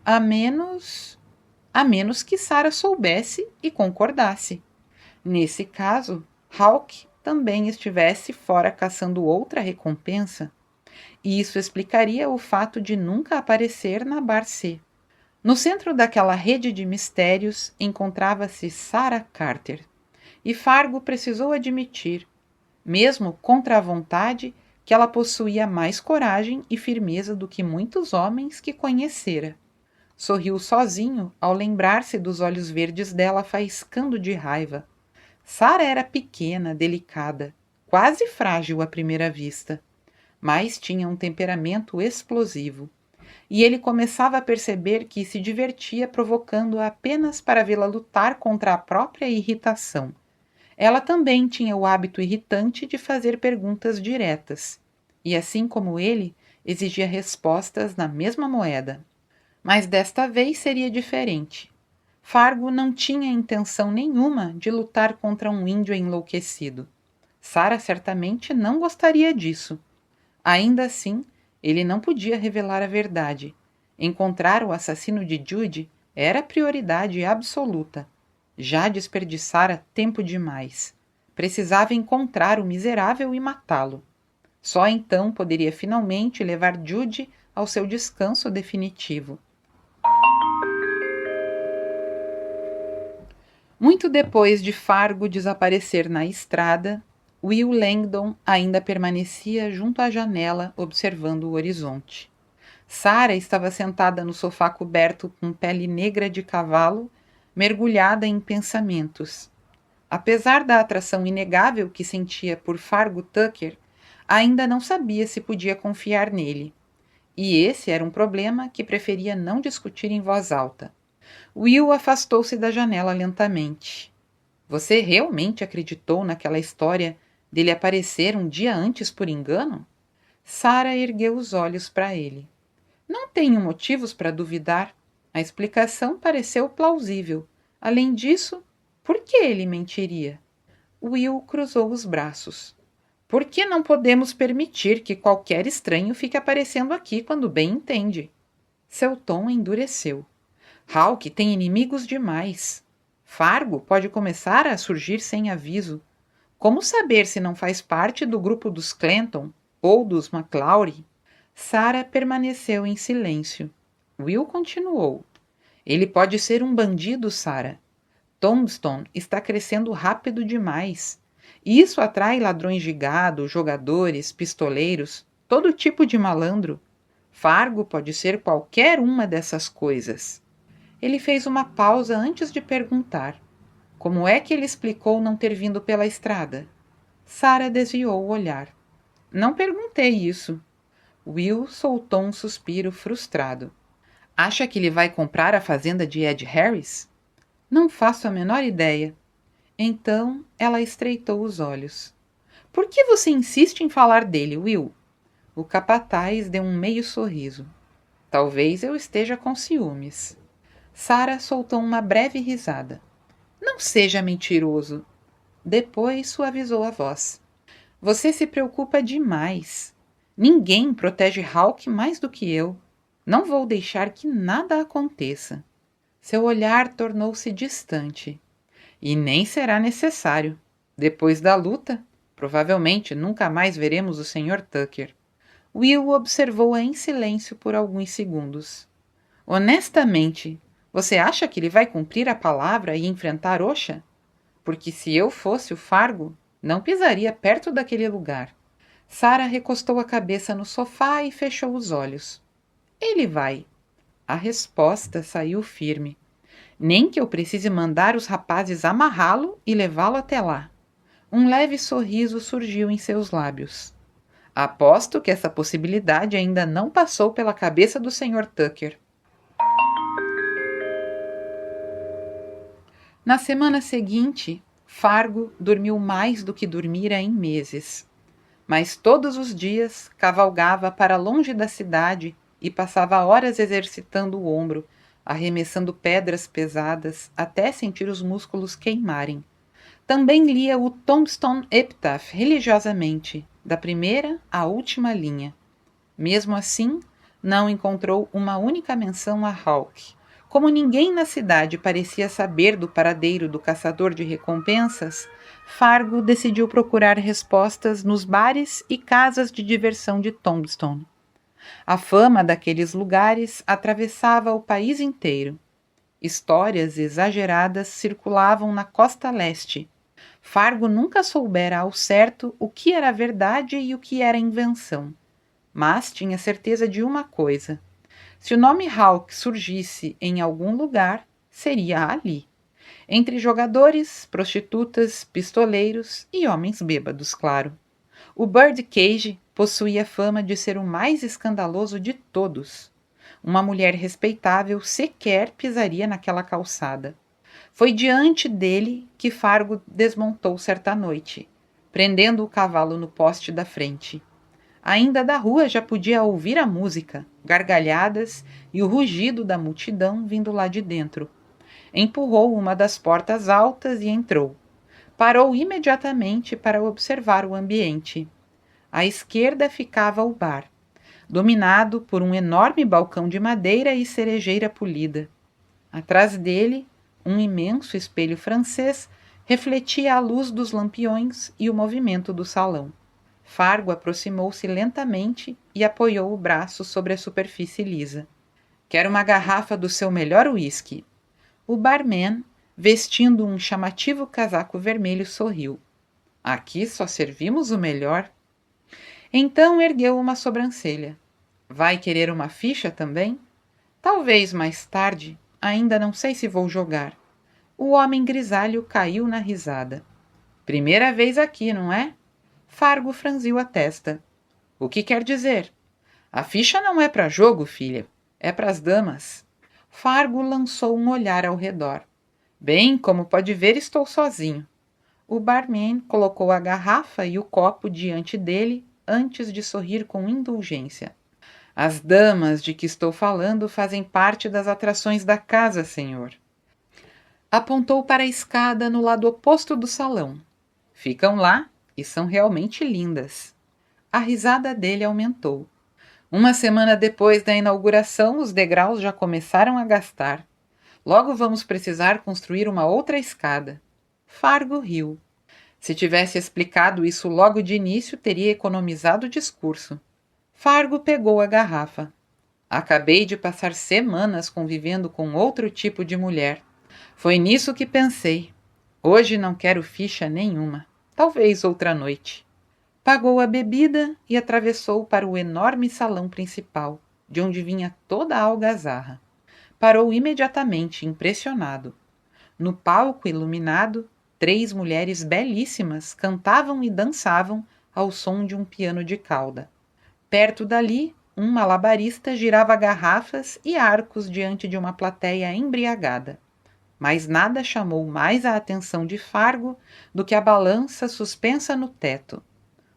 A menos que Sara soubesse e concordasse. Nesse caso, Hawk também estivesse fora caçando outra recompensa. E isso explicaria o fato de nunca aparecer na Barcet. No centro daquela rede de mistérios encontrava-se Sara Carter. E Fargo precisou admitir, mesmo contra a vontade, que ela possuía mais coragem e firmeza do que muitos homens que conhecera. Sorriu sozinho ao lembrar-se dos olhos verdes dela faiscando de raiva. Sara era pequena, delicada, quase frágil à primeira vista, mas tinha um temperamento explosivo. E ele começava a perceber que se divertia provocando-a apenas para vê-la lutar contra a própria irritação. Ela também tinha o hábito irritante de fazer perguntas diretas, e assim como ele, exigia respostas na mesma moeda. Mas desta vez seria diferente. Fargo não tinha intenção nenhuma de lutar contra um índio enlouquecido. Sara certamente não gostaria disso. Ainda assim, ele não podia revelar a verdade. Encontrar o assassino de Judy era prioridade absoluta. Já desperdiçara tempo demais. Precisava encontrar o miserável e matá-lo. Só então poderia finalmente levar Judy ao seu descanso definitivo. Muito depois de Fargo desaparecer na estrada, Will Langdon ainda permanecia junto à janela, observando o horizonte. Sarah estava sentada no sofá coberto com pele negra de cavalo, mergulhada em pensamentos. Apesar da atração inegável que sentia por Fargo Tucker, ainda não sabia se podia confiar nele. E esse era um problema que preferia não discutir em voz alta. Will afastou-se da janela lentamente. Você realmente acreditou naquela história dele aparecer um dia antes por engano? Sarah ergueu os olhos para ele. Não tenho motivos para duvidar. A explicação pareceu plausível. Além disso, por que ele mentiria? Will cruzou os braços. Por que não podemos permitir que qualquer estranho fique aparecendo aqui quando bem entende? Seu tom endureceu. Hawke tem inimigos demais. Fargo pode começar a surgir sem aviso. Como saber se não faz parte do grupo dos Clanton ou dos McLaury? Sarah permaneceu em silêncio. Will continuou. Ele pode ser um bandido, Sarah. Tombstone está crescendo rápido demais. Isso atrai ladrões de gado, jogadores, pistoleiros, todo tipo de malandro. Fargo pode ser qualquer uma dessas coisas. Ele fez uma pausa antes de perguntar. Como é que ele explicou não ter vindo pela estrada? Sarah desviou o olhar. Não perguntei isso. Will soltou um suspiro frustrado. Acha que ele vai comprar a fazenda de Ed Harris? Não faço a menor ideia. Então ela estreitou os olhos. Por que você insiste em falar dele, Will? O capataz deu um meio sorriso. Talvez eu esteja com ciúmes. Sarah soltou uma breve risada. Não seja mentiroso. Depois suavizou a voz. Você se preocupa demais. Ninguém protege Hawke mais do que eu. Não vou deixar que nada aconteça. Seu olhar tornou-se distante. E nem será necessário. Depois da luta, provavelmente nunca mais veremos o Sr. Tucker. Will observou-a em silêncio por alguns segundos. Honestamente, você acha que ele vai cumprir a palavra e enfrentar Osha? Porque se eu fosse o Fargo, não pisaria perto daquele lugar. Sarah recostou a cabeça no sofá e fechou os olhos. Ele vai. A resposta saiu firme. Nem que eu precise mandar os rapazes amarrá-lo e levá-lo até lá. Um leve sorriso surgiu em seus lábios. Aposto que essa possibilidade ainda não passou pela cabeça do Sr. Tucker. Na semana seguinte, Fargo dormiu mais do que dormira em meses. Mas todos os dias cavalgava para longe da cidade e passava horas exercitando o ombro, arremessando pedras pesadas até sentir os músculos queimarem. Também lia o Tombstone Epitaph religiosamente, da primeira à última linha. Mesmo assim, não encontrou uma única menção a Hawke. Como ninguém na cidade parecia saber do paradeiro do caçador de recompensas, Fargo decidiu procurar respostas nos bares e casas de diversão de Tombstone. A fama daqueles lugares atravessava o país inteiro. Histórias exageradas circulavam na costa leste. Fargo nunca soubera ao certo o que era verdade e o que era invenção. Mas tinha certeza de uma coisa. Se o nome Hawke surgisse em algum lugar, seria ali. Entre jogadores, prostitutas, pistoleiros e homens bêbados, claro. O Birdcage possuía fama de ser o mais escandaloso de todos. Uma mulher respeitável sequer pisaria naquela calçada. Foi diante dele que Fargo desmontou certa noite, prendendo o cavalo no poste da frente. Ainda da rua já podia ouvir a música, gargalhadas e o rugido da multidão vindo lá de dentro. Empurrou uma das portas altas e entrou. Parou imediatamente para observar o ambiente. À esquerda ficava o bar, dominado por um enorme balcão de madeira e cerejeira polida. Atrás dele, um imenso espelho francês refletia a luz dos lampiões e o movimento do salão. Fargo aproximou-se lentamente e apoiou o braço sobre a superfície lisa. Quero uma garrafa do seu melhor uísque. O barman, vestindo um chamativo casaco vermelho, sorriu. Aqui só servimos o melhor. Então ergueu uma sobrancelha. Vai querer uma ficha também? Talvez mais tarde. Ainda não sei se vou jogar. O homem grisalho caiu na risada. Primeira vez aqui, não é? Fargo franziu a testa. O que quer dizer? A ficha não é para jogo, filha. É para as damas. Fargo lançou um olhar ao redor. Bem, como pode ver, estou sozinho. O barman colocou a garrafa e o copo diante dele antes de sorrir com indulgência. As damas de que estou falando fazem parte das atrações da casa, senhor. Apontou para a escada no lado oposto do salão. Ficam lá e são realmente lindas. A risada dele aumentou. Uma semana depois da inauguração, os degraus já começaram a gastar. Logo vamos precisar construir uma outra escada. Fargo riu. Se tivesse explicado isso logo de início, teria economizado o discurso. Fargo pegou a garrafa. Acabei de passar semanas convivendo com outro tipo de mulher. Foi nisso que pensei. Hoje não quero ficha nenhuma. Talvez outra noite. Pagou a bebida e atravessou para o enorme salão principal, de onde vinha toda a algazarra. Parou imediatamente, impressionado. No palco iluminado, 3 mulheres belíssimas cantavam e dançavam ao som de um piano de cauda. Perto dali, um malabarista girava garrafas e arcos diante de uma plateia embriagada. Mas nada chamou mais a atenção de Fargo do que a balança suspensa no teto.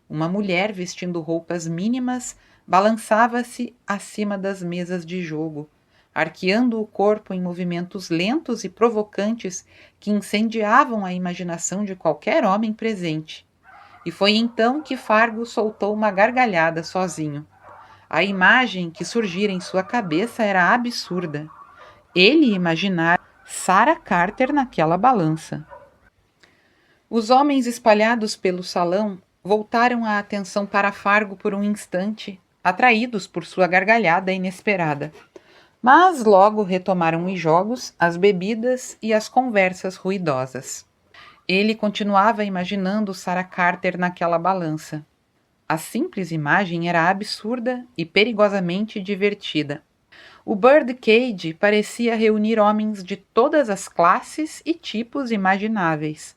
Uma mulher vestindo roupas mínimas balançava-se acima das mesas de jogo, arqueando o corpo em movimentos lentos e provocantes que incendiavam a imaginação de qualquer homem presente. E foi então que Fargo soltou uma gargalhada sozinho. A imagem que surgira em sua cabeça era absurda. Ele imaginara Sarah Carter naquela balança. Os homens espalhados pelo salão voltaram a atenção para Fargo por um instante, atraídos por sua gargalhada inesperada. Mas logo retomaram os jogos, as bebidas e as conversas ruidosas. Ele continuava imaginando Sarah Carter naquela balança. A simples imagem era absurda e perigosamente divertida. O Birdcage parecia reunir homens de todas as classes e tipos imagináveis.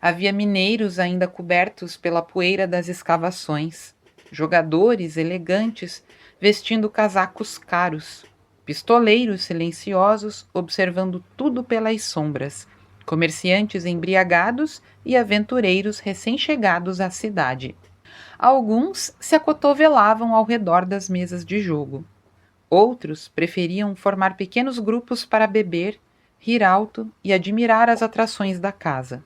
Havia mineiros ainda cobertos pela poeira das escavações, jogadores elegantes vestindo casacos caros, pistoleiros silenciosos observando tudo pelas sombras, comerciantes embriagados e aventureiros recém-chegados à cidade. Alguns se acotovelavam ao redor das mesas de jogo. Outros preferiam formar pequenos grupos para beber, rir alto e admirar as atrações da casa.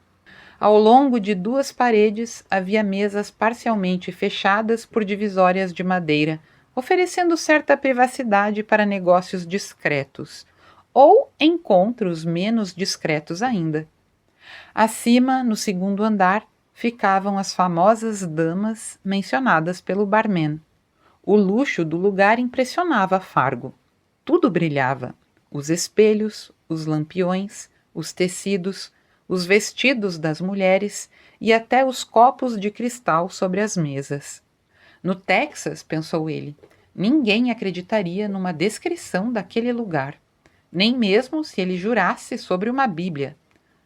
Ao longo de 2 paredes havia mesas parcialmente fechadas por divisórias de madeira, oferecendo certa privacidade para negócios discretos, ou encontros menos discretos ainda. Acima, no 2º andar, ficavam as famosas damas mencionadas pelo barman. O luxo do lugar impressionava Fargo. Tudo brilhava. Os espelhos, os lampiões, os tecidos, os vestidos das mulheres e até os copos de cristal sobre as mesas. No Texas, pensou ele, ninguém acreditaria numa descrição daquele lugar, nem mesmo se ele jurasse sobre uma Bíblia.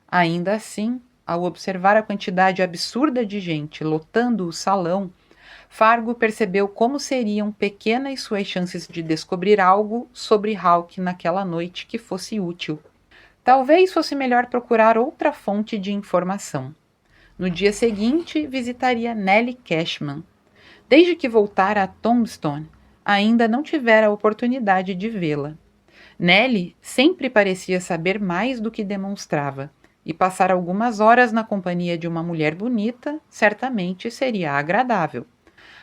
Ainda assim, ao observar a quantidade absurda de gente lotando o salão, Fargo percebeu como seriam pequenas suas chances de descobrir algo sobre Hawke naquela noite que fosse útil. Talvez fosse melhor procurar outra fonte de informação. No dia seguinte, visitaria Nellie Cashman. Desde que voltara a Tombstone, ainda não tivera a oportunidade de vê-la. Nellie sempre parecia saber mais do que demonstrava, e passar algumas horas na companhia de uma mulher bonita certamente seria agradável.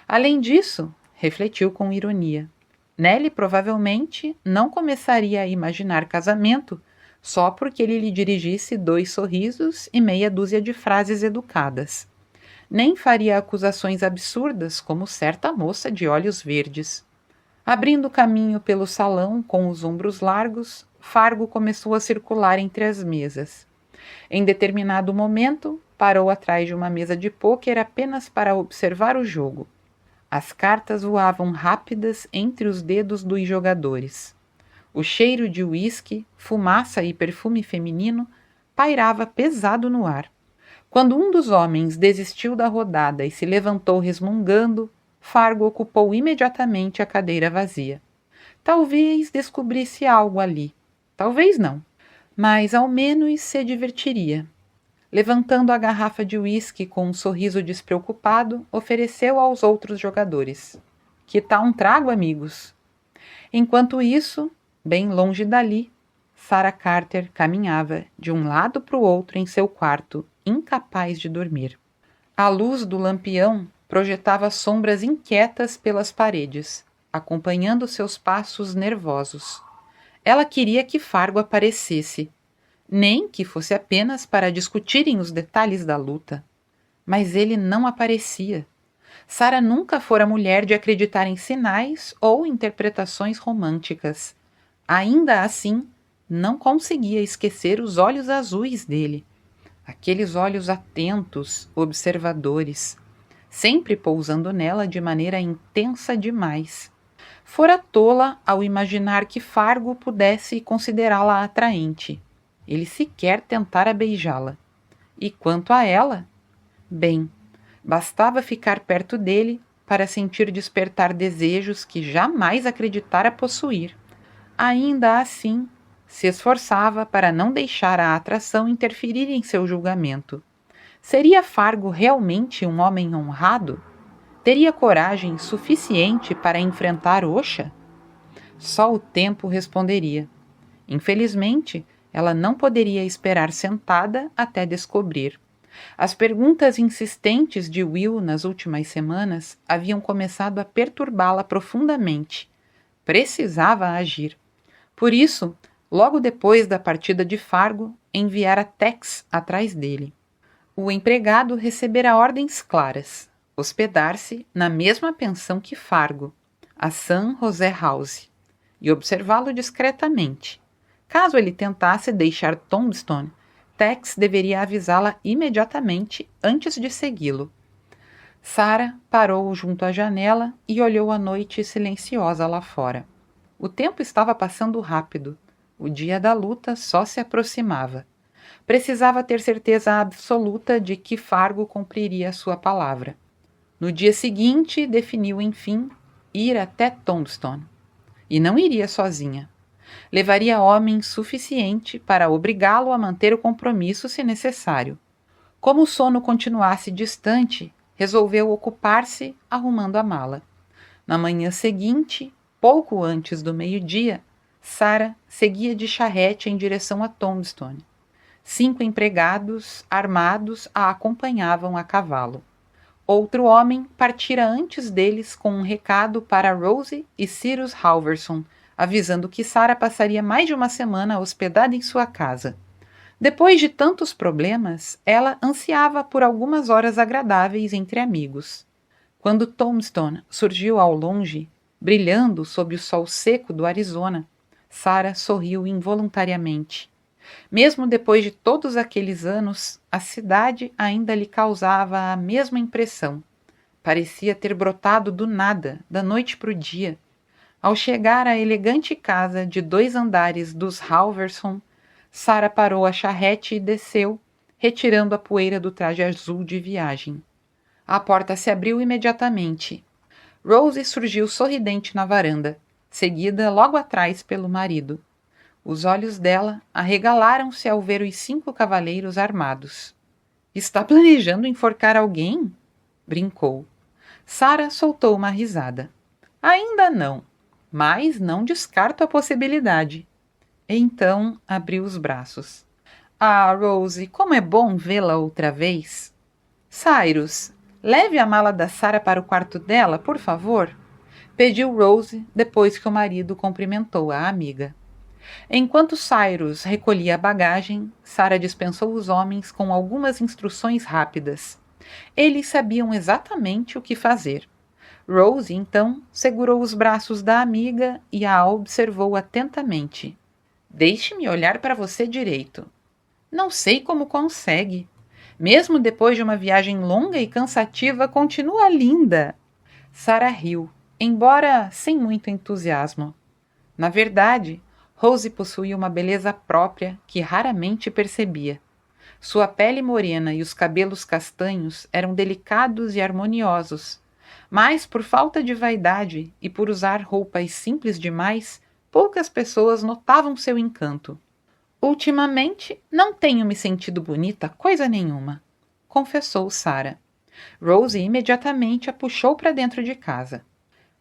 Além disso, refletiu com ironia, Nellie provavelmente não começaria a imaginar casamento só porque ele lhe dirigisse 2 sorrisos e meia dúzia de frases educadas. Nem faria acusações absurdas como certa moça de olhos verdes. Abrindo caminho pelo salão com os ombros largos, Fargo começou a circular entre as mesas. Em determinado momento, parou atrás de uma mesa de pôquer apenas para observar o jogo. As cartas voavam rápidas entre os dedos dos jogadores. O cheiro de uísque, fumaça e perfume feminino pairava pesado no ar. Quando um dos homens desistiu da rodada e se levantou resmungando, Fargo ocupou imediatamente a cadeira vazia. Talvez descobrisse algo ali. Talvez não. Mas ao menos se divertiria. Levantando a garrafa de uísque com um sorriso despreocupado, ofereceu aos outros jogadores. Que tal um trago, amigos? Enquanto isso, bem longe dali, Sarah Carter caminhava de um lado para o outro em seu quarto, incapaz de dormir. A luz do lampião projetava sombras inquietas pelas paredes, acompanhando seus passos nervosos. Ela queria que Fargo aparecesse, nem que fosse apenas para discutirem os detalhes da luta. Mas ele não aparecia. Sarah nunca fora mulher de acreditar em sinais ou interpretações românticas. Ainda assim, não conseguia esquecer os olhos azuis dele. Aqueles olhos atentos, observadores, sempre pousando nela de maneira intensa demais. Fora tola ao imaginar que Fargo pudesse considerá-la atraente. Ele sequer tentara beijá-la. E quanto a ela? Bem, bastava ficar perto dele para sentir despertar desejos que jamais acreditara possuir. Ainda assim, se esforçava para não deixar a atração interferir em seu julgamento. Seria Fargo realmente um homem honrado? Teria coragem suficiente para enfrentar Osha? Só o tempo responderia. Infelizmente, ela não poderia esperar sentada até descobrir. As perguntas insistentes de Will nas últimas semanas haviam começado a perturbá-la profundamente. Precisava agir. Por isso, logo depois da partida de Fargo, enviara Tex atrás dele. O empregado recebera ordens claras: hospedar-se na mesma pensão que Fargo, a San José House, e observá-lo discretamente. Caso ele tentasse deixar Tombstone, Tex deveria avisá-la imediatamente antes de segui-lo. Sarah parou junto à janela e olhou a noite silenciosa lá fora. O tempo estava passando rápido. O dia da luta só se aproximava. Precisava ter certeza absoluta de que Fargo cumpriria sua palavra. No dia seguinte, definiu, enfim, ir até Tombstone. E não iria sozinha. Levaria homem suficiente para obrigá-lo a manter o compromisso se necessário. Como o sono continuasse distante, resolveu ocupar-se arrumando a mala. Na manhã seguinte, pouco antes do meio-dia, Sarah seguia de charrete em direção a Tombstone. 5 empregados, armados, a acompanhavam a cavalo. Outro homem partira antes deles com um recado para Rose e Cyrus Halverson, avisando que Sarah passaria mais de uma semana hospedada em sua casa. Depois de tantos problemas, ela ansiava por algumas horas agradáveis entre amigos. Quando Tombstone surgiu ao longe, brilhando sob o sol seco do Arizona, Sarah sorriu involuntariamente. Mesmo depois de todos aqueles anos, a cidade ainda lhe causava a mesma impressão. Parecia ter brotado do nada, da noite para o dia. Ao chegar à elegante casa de 2 andares dos Halverson, Sarah parou a charrete e desceu, retirando a poeira do traje azul de viagem. A porta se abriu imediatamente. Rose surgiu sorridente na varanda, seguida logo atrás pelo marido. Os olhos dela arregalaram-se ao ver os 5 cavaleiros armados. — Está planejando enforcar alguém? Brincou. Sarah soltou uma risada. — Ainda não, mas não descarto a possibilidade. Então abriu os braços. — Ah, Rose, como é bom vê-la outra vez! — Cyrus, leve a mala da Sarah para o quarto dela, por favor, pediu Rose depois que o marido cumprimentou a amiga. Enquanto Cyrus recolhia a bagagem, Sarah dispensou os homens com algumas instruções rápidas. Eles sabiam exatamente o que fazer. Rose, então, segurou os braços da amiga e a observou atentamente. — Deixe-me olhar para você direito. — Não sei como consegue. Mesmo depois de uma viagem longa e cansativa, continua linda. Sarah riu, embora sem muito entusiasmo. Na verdade, Rose possuía uma beleza própria que raramente percebia. Sua pele morena e os cabelos castanhos eram delicados e harmoniosos, mas por falta de vaidade e por usar roupas simples demais, poucas pessoas notavam seu encanto. Ultimamente, não tenho me sentido bonita coisa nenhuma, confessou Sarah. Rose imediatamente a puxou para dentro de casa.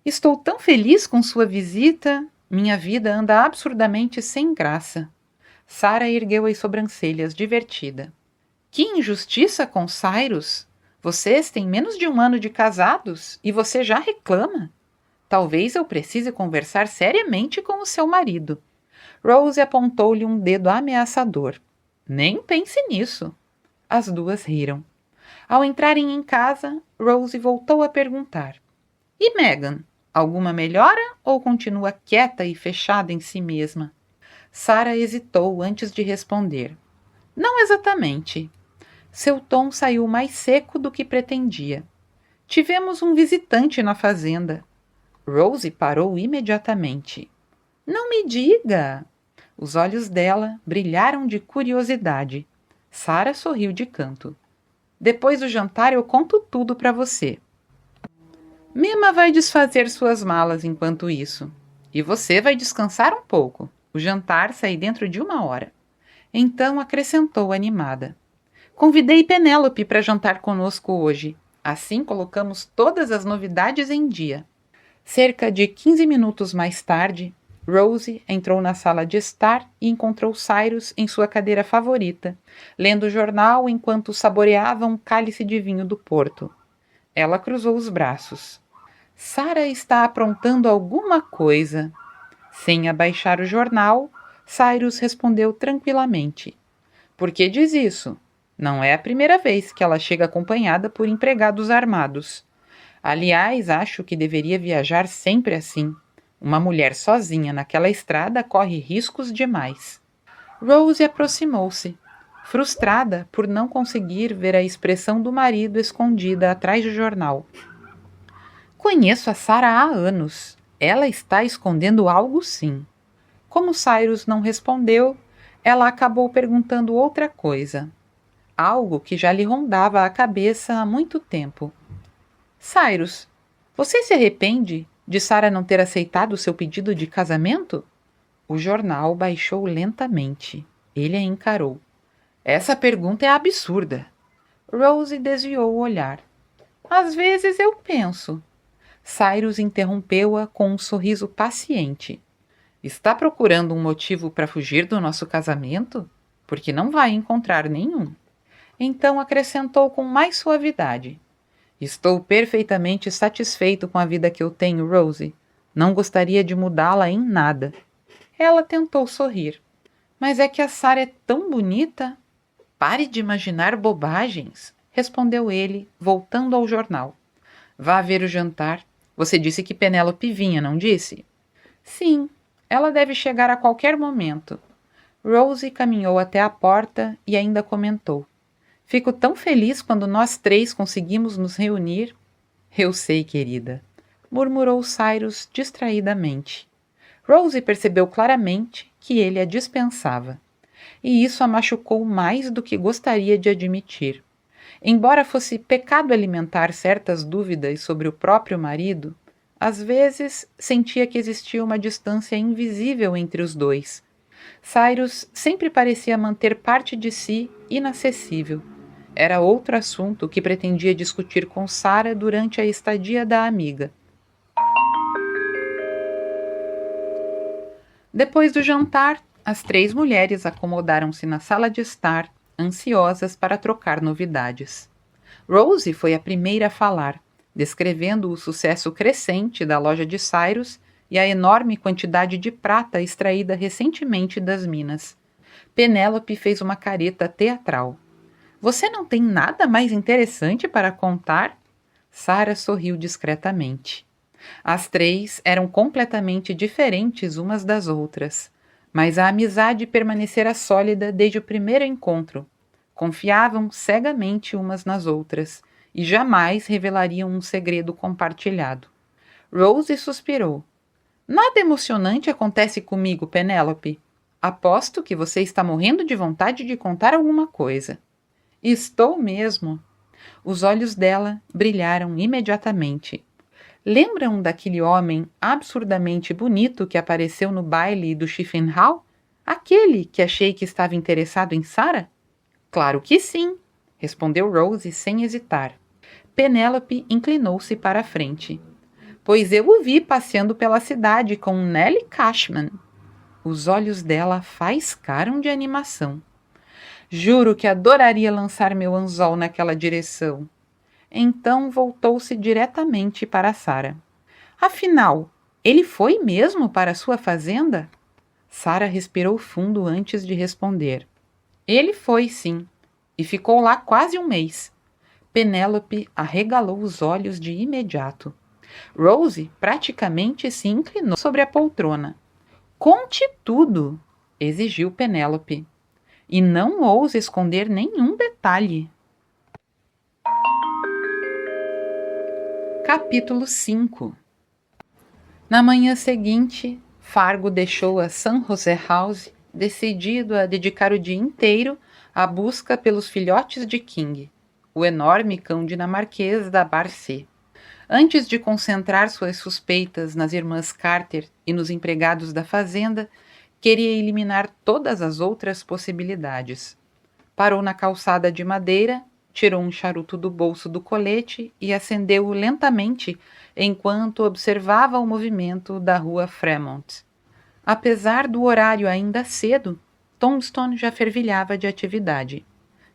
Estou tão feliz com sua visita. Minha vida anda absurdamente sem graça. Sarah ergueu as sobrancelhas, divertida. Que injustiça com Cyrus! Vocês têm menos de 1 ano de casados e você já reclama? Talvez eu precise conversar seriamente com o seu marido. Rose apontou-lhe um dedo ameaçador. Nem pense nisso. As duas riram. Ao entrarem em casa, Rose voltou a perguntar. E Megan? Alguma melhora ou continua quieta e fechada em si mesma? Sarah hesitou antes de responder. Não exatamente. Seu tom saiu mais seco do que pretendia. Tivemos um visitante na fazenda. Rose parou imediatamente. Não me diga! Os olhos dela brilharam de curiosidade. Sarah sorriu de canto. Depois do jantar eu conto tudo para você. Mima vai desfazer suas malas enquanto isso. E você vai descansar um pouco. O jantar sai dentro de 1 hora. Então acrescentou animada. Convidei Penélope para jantar conosco hoje. Assim colocamos todas as novidades em dia. Cerca de 15 minutos mais tarde, Rose entrou na sala de estar e encontrou Cyrus em sua cadeira favorita, lendo o jornal enquanto saboreava um cálice de vinho do Porto. Ela cruzou os braços. Sarah está aprontando alguma coisa. Sem abaixar o jornal, Cyrus respondeu tranquilamente. Por que diz isso? Não é a primeira vez que ela chega acompanhada por empregados armados. Aliás, acho que deveria viajar sempre assim. Uma mulher sozinha naquela estrada corre riscos demais. Rose aproximou-se, frustrada por não conseguir ver a expressão do marido escondida atrás do jornal. Conheço a Sarah há anos. Ela está escondendo algo, sim. Como Cyrus não respondeu, ela acabou perguntando outra coisa. Algo que já lhe rondava a cabeça há muito tempo. Cyrus, você se arrepende de Sarah não ter aceitado o seu pedido de casamento? O jornal baixou lentamente. Ele a encarou. Essa pergunta é absurda. Rose desviou o olhar. Às vezes eu penso. Cyrus interrompeu-a com um sorriso paciente. Está procurando um motivo para fugir do nosso casamento? Porque não vai encontrar nenhum. Então acrescentou com mais suavidade. Estou perfeitamente satisfeito com a vida que eu tenho, Rose. Não gostaria de mudá-la em nada. Ela tentou sorrir. Mas é que a Sarah é tão bonita. Pare de imaginar bobagens, respondeu ele, voltando ao jornal. Vá ver o jantar. Você disse que Penélope vinha, não disse? Sim, ela deve chegar a qualquer momento. Rose caminhou até a porta e ainda comentou. Fico tão feliz quando nós 3 conseguimos nos reunir. Eu sei, querida, murmurou Cyrus distraidamente. Rose percebeu claramente que ele a dispensava. E isso a machucou mais do que gostaria de admitir. Embora fosse pecado alimentar certas dúvidas sobre o próprio marido, às vezes sentia que existia uma distância invisível entre os dois. Cyrus sempre parecia manter parte de si inacessível. Era outro assunto que pretendia discutir com Sarah durante a estadia da amiga. Depois do jantar, as 3 mulheres acomodaram-se na sala de estar, ansiosas para trocar novidades. Rose foi a primeira a falar, descrevendo o sucesso crescente da loja de Cyrus e a enorme quantidade de prata extraída recentemente das minas. Penélope fez uma careta teatral. Você não tem nada mais interessante para contar? Sarah sorriu discretamente. As 3 eram completamente diferentes umas das outras, mas a amizade permanecera sólida desde o primeiro encontro, Confiavam cegamente umas nas outras e jamais revelariam um segredo compartilhado. Rose suspirou. Nada emocionante acontece comigo, Penélope. Aposto que você está morrendo de vontade de contar alguma coisa. Estou mesmo. Os olhos dela brilharam imediatamente. Lembram daquele homem absurdamente bonito que apareceu no baile do Chiffenhall? Aquele que achei que estava interessado em Sarah? Claro que sim, respondeu Rose sem hesitar. Penélope inclinou-se para a frente. Pois eu o vi passeando pela cidade com Nellie Cashman. Os olhos dela faiscaram de animação. Juro que adoraria lançar meu anzol naquela direção. Então voltou-se diretamente para Sarah. Afinal, ele foi mesmo para sua fazenda? Sarah respirou fundo antes de responder. Ele foi, sim, e ficou lá quase um mês. Penélope arregalou os olhos de imediato. Rose praticamente se inclinou sobre a poltrona. Conte tudo, exigiu Penélope. E não ouse esconder nenhum detalhe. Capítulo 5. Na manhã seguinte, Fargo deixou a San José House decidido a dedicar o dia inteiro à busca pelos filhotes de King, o enorme cão dinamarquês da Barcé. Antes de concentrar suas suspeitas nas irmãs Carter e nos empregados da fazenda, queria eliminar todas as outras possibilidades. Parou na calçada de madeira, tirou um charuto do bolso do colete e acendeu-o lentamente enquanto observava o movimento da rua Fremont. Apesar do horário ainda cedo, Tombstone já fervilhava de atividade.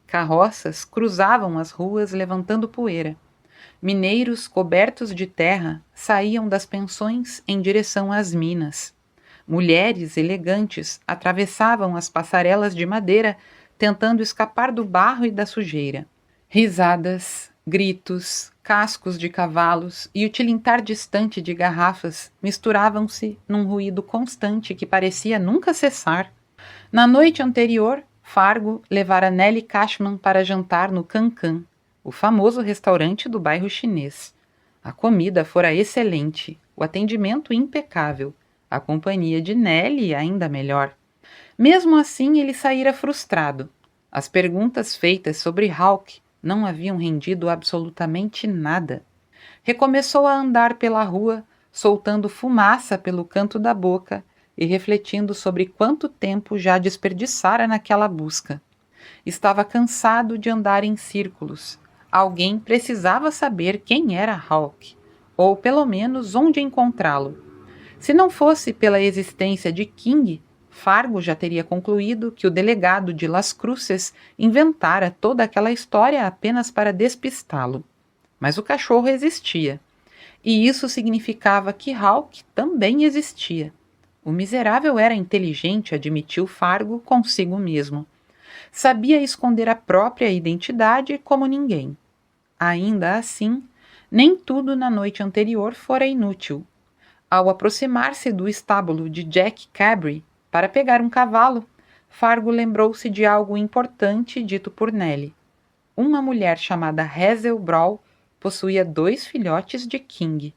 Carroças cruzavam as ruas levantando poeira. Mineiros cobertos de terra saíam das pensões em direção às minas. Mulheres elegantes atravessavam as passarelas de madeira tentando escapar do barro e da sujeira. Risadas, gritos, cascos de cavalos e o tilintar distante de garrafas misturavam-se num ruído constante que parecia nunca cessar. Na noite anterior, Fargo levara Nellie Cashman para jantar no Cancan, o famoso restaurante do bairro chinês. A comida fora excelente, o atendimento impecável, a companhia de Nellie ainda melhor. Mesmo assim, ele saíra frustrado. As perguntas feitas sobre Hawke não haviam rendido absolutamente nada. Recomeçou a andar pela rua, soltando fumaça pelo canto da boca e refletindo sobre quanto tempo já desperdiçara naquela busca. Estava cansado de andar em círculos. Alguém precisava saber quem era Hawke, ou pelo menos onde encontrá-lo. Se não fosse pela existência de King, Fargo já teria concluído que o delegado de Las Cruces inventara toda aquela história apenas para despistá-lo. Mas o cachorro existia, e isso significava que Hawke também existia. O miserável era inteligente, admitiu Fargo consigo mesmo. Sabia esconder a própria identidade como ninguém. Ainda assim, nem tudo na noite anterior fora inútil. Ao aproximar-se do estábulo de Jack Cabry para pegar um cavalo, Fargo lembrou-se de algo importante dito por Nellie. Uma mulher chamada Hazel Brown possuía 2 filhotes de King.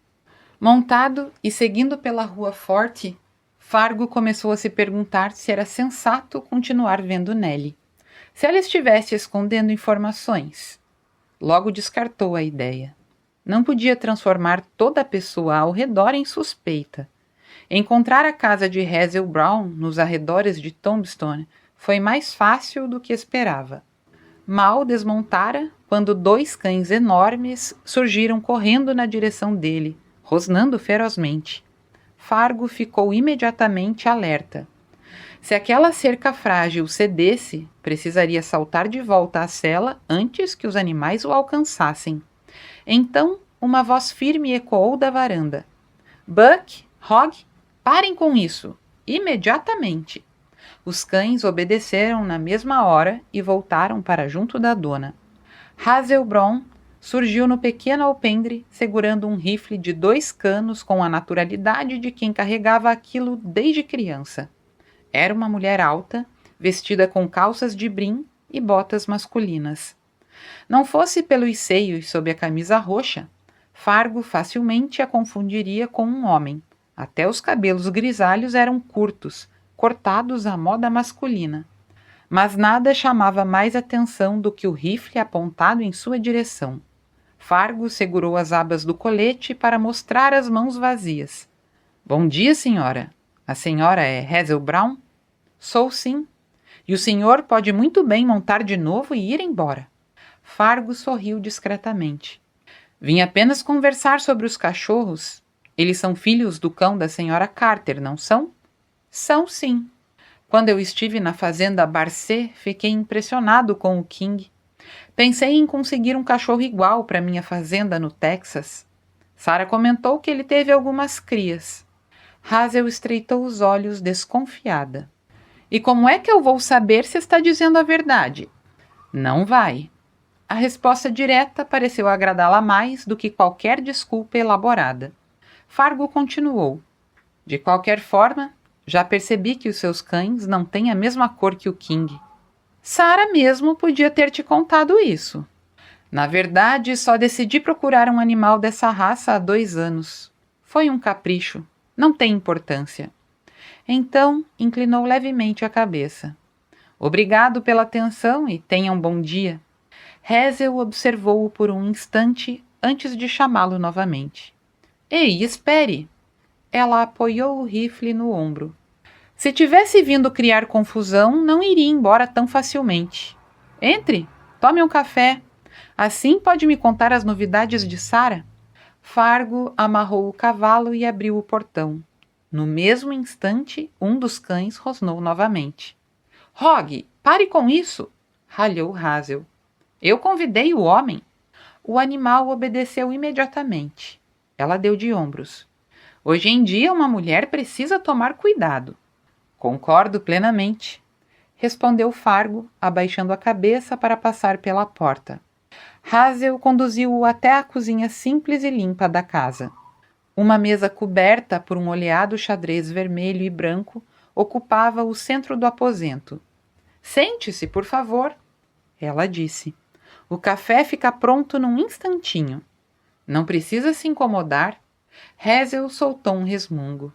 Montado e seguindo pela rua Forte, Fargo começou a se perguntar se era sensato continuar vendo Nellie. Se ela estivesse escondendo informações. Logo descartou a ideia. Não podia transformar toda a pessoa ao redor em suspeita. Encontrar a casa de Hazel Brown nos arredores de Tombstone foi mais fácil do que esperava. Mal desmontara quando 2 cães enormes surgiram correndo na direção dele, rosnando ferozmente. Fargo ficou imediatamente alerta. Se aquela cerca frágil cedesse, precisaria saltar de volta à cela antes que os animais o alcançassem. Então, uma voz firme ecoou da varanda. Buck, Hogg, parem com isso! Imediatamente! Os cães obedeceram na mesma hora e voltaram para junto da dona. Hazel Brown surgiu no pequeno alpendre, segurando um rifle de 2 canos com a naturalidade de quem carregava aquilo desde criança. Era uma mulher alta, vestida com calças de brim e botas masculinas. Não fosse pelos seios sob a camisa roxa, Fargo facilmente a confundiria com um homem. Até os cabelos grisalhos eram curtos, cortados à moda masculina. Mas nada chamava mais atenção do que o rifle apontado em sua direção. Fargo segurou as abas do colete para mostrar as mãos vazias. Bom dia, senhora. A senhora é Hazel Brown? Sou sim. E o senhor pode muito bem montar de novo e ir embora. Fargo sorriu discretamente. Vim apenas conversar sobre os cachorros. Eles são filhos do cão da senhora Carter, não são? São sim. Quando eu estive na fazenda Barcet, fiquei impressionado com o King. Pensei em conseguir um cachorro igual para minha fazenda no Texas. Sarah comentou que ele teve algumas crias. Hazel estreitou os olhos desconfiada. E como é que eu vou saber se está dizendo a verdade? Não vai. A resposta direta pareceu agradá-la mais do que qualquer desculpa elaborada. Fargo continuou. De qualquer forma, já percebi que os seus cães não têm a mesma cor que o King. Sarah mesmo podia ter te contado isso. Na verdade, só decidi procurar um animal dessa raça há 2 anos. Foi um capricho. Não tem importância. Então, inclinou levemente a cabeça. Obrigado pela atenção e tenha um bom dia. Hazel observou-o por um instante antes de chamá-lo novamente. Ei, espere! Ela apoiou o rifle no ombro. Se tivesse vindo criar confusão, não iria embora tão facilmente. Entre, tome um café. Assim pode me contar as novidades de Sarah? Fargo amarrou o cavalo e abriu o portão. No mesmo instante, um dos cães rosnou novamente. Hogg, pare com isso! Ralhou Hazel. Eu convidei o homem. O animal obedeceu imediatamente. Ela deu de ombros. Hoje em dia, uma mulher precisa tomar cuidado. Concordo plenamente, respondeu Fargo, abaixando a cabeça para passar pela porta. Hazel conduziu-o até a cozinha simples e limpa da casa. Uma mesa coberta por um oleado xadrez vermelho e branco ocupava o centro do aposento. Sente-se, por favor, ela disse. O café fica pronto num instantinho. Não precisa se incomodar. Hazel soltou um resmungo.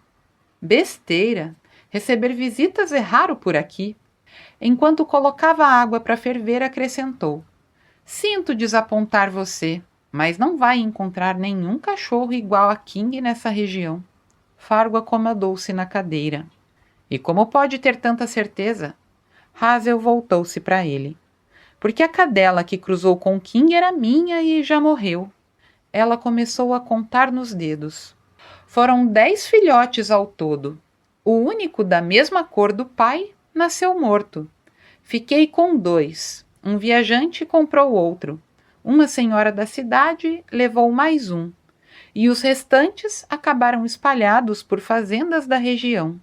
Besteira! Receber visitas é raro por aqui. Enquanto colocava a água para ferver, acrescentou. Sinto desapontar você, mas não vai encontrar nenhum cachorro igual a King nessa região. Fargo acomodou-se na cadeira. E como pode ter tanta certeza? Hazel voltou-se para ele. Porque a cadela que cruzou com King era minha e já morreu. Ela começou a contar nos dedos. Foram 10 filhotes ao todo. O único da mesma cor do pai nasceu morto. Fiquei com 2. Um viajante comprou outro. Uma senhora da cidade levou mais um. E os restantes acabaram espalhados por fazendas da região.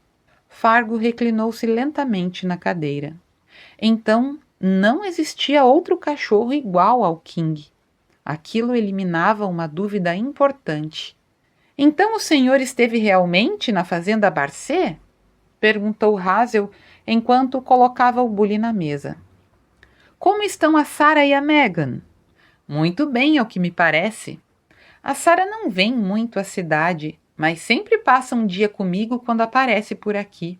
Fargo reclinou-se lentamente na cadeira. Então, não existia outro cachorro igual ao King. Aquilo eliminava uma dúvida importante. Então o senhor esteve realmente na fazenda Barcet? Perguntou Hazel enquanto colocava o bule na mesa. Como estão a Sarah e a Megan? Muito bem, ao que me parece. A Sarah não vem muito à cidade, mas sempre passa um dia comigo quando aparece por aqui.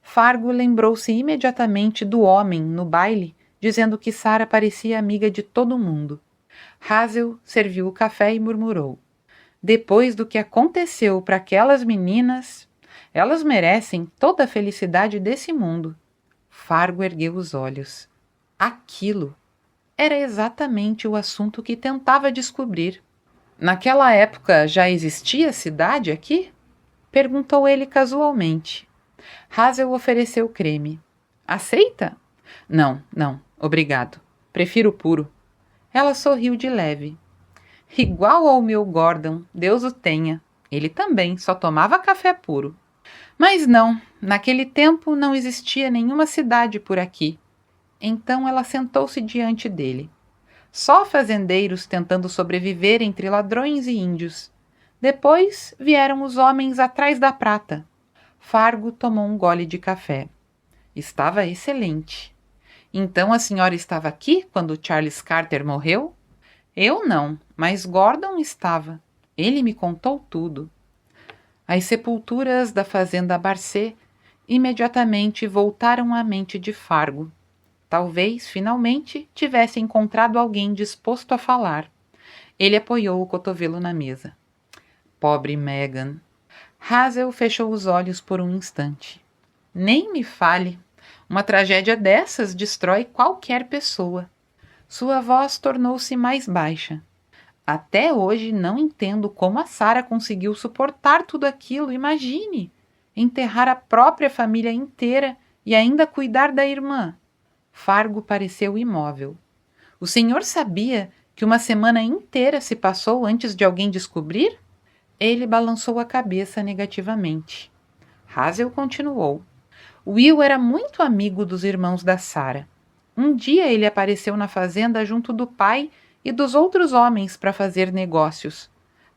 Fargo lembrou-se imediatamente do homem no baile, dizendo que Sarah parecia amiga de todo mundo. Hazel serviu o café e murmurou. Depois do que aconteceu para aquelas meninas, elas merecem toda a felicidade desse mundo. Fargo ergueu os olhos. Aquilo era exatamente o assunto que tentava descobrir. Naquela época já existia cidade aqui? Perguntou ele casualmente. Hazel ofereceu creme. Aceita? Não, obrigado. Prefiro puro. Ela sorriu de leve. Igual ao meu Gordon, Deus o tenha. Ele também só tomava café puro. Mas não, naquele tempo não existia nenhuma cidade por aqui. Então ela sentou-se diante dele. Só fazendeiros tentando sobreviver entre ladrões e índios. Depois vieram os homens atrás da prata. Fargo tomou um gole de café. Estava excelente. Então a senhora estava aqui quando Charles Carter morreu? Eu não, mas Gordon estava. Ele me contou tudo. As sepulturas da fazenda Barcet imediatamente voltaram à mente de Fargo. Talvez, finalmente, tivesse encontrado alguém disposto a falar. Ele apoiou o cotovelo na mesa. Pobre Megan. Hazel fechou os olhos por um instante. Nem me fale. Uma tragédia dessas destrói qualquer pessoa. Sua voz tornou-se mais baixa. Até hoje não entendo como a Sarah conseguiu suportar tudo aquilo. Imagine! Enterrar a própria família inteira e ainda cuidar da irmã. Fargo pareceu imóvel. O senhor sabia que uma semana inteira se passou antes de alguém descobrir? Ele balançou a cabeça negativamente. Hazel continuou. Will era muito amigo dos irmãos da Sarah. Um dia ele apareceu na fazenda junto do pai e dos outros homens para fazer negócios.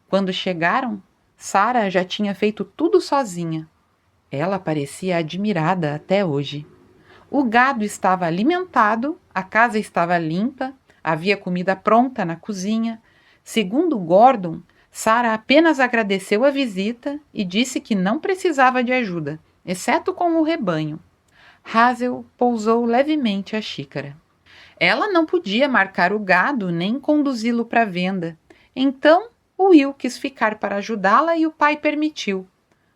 Quando chegaram, Sarah já tinha feito tudo sozinha. Ela parecia admirada até hoje. O gado estava alimentado, a casa estava limpa, havia comida pronta na cozinha. Segundo Gordon, Sarah apenas agradeceu a visita e disse que não precisava de ajuda, exceto com o rebanho. Hazel pousou levemente a xícara. Ela não podia marcar o gado nem conduzi-lo para venda. Então, Will quis ficar para ajudá-la e o pai permitiu.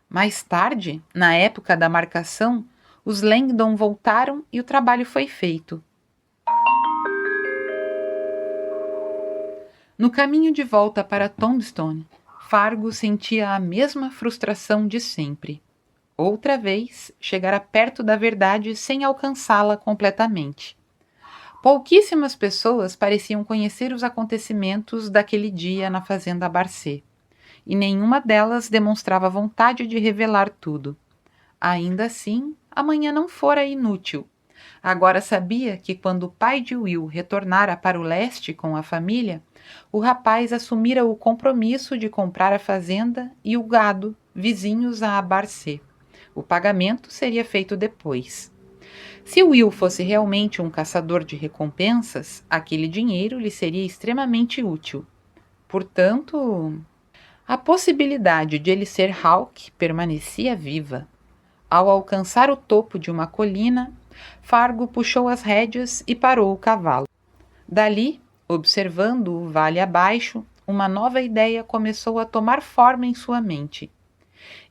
Mais tarde, na época da marcação, os Langdon voltaram e o trabalho foi feito. No caminho de volta para Tombstone, Fargo sentia a mesma frustração de sempre. Outra vez, chegara perto da verdade sem alcançá-la completamente. Pouquíssimas pessoas pareciam conhecer os acontecimentos daquele dia na fazenda Barcet, e nenhuma delas demonstrava vontade de revelar tudo. Ainda assim, a manhã não fora inútil. Agora sabia que quando o pai de Will retornara para o leste com a família, o rapaz assumira o compromisso de comprar a fazenda e o gado vizinhos a Barcet. O pagamento seria feito depois. Se Will fosse realmente um caçador de recompensas, aquele dinheiro lhe seria extremamente útil. Portanto, a possibilidade de ele ser Hawk permanecia viva. Ao alcançar o topo de uma colina, Fargo puxou as rédeas e parou o cavalo. Dali, observando o vale abaixo, uma nova ideia começou a tomar forma em sua mente.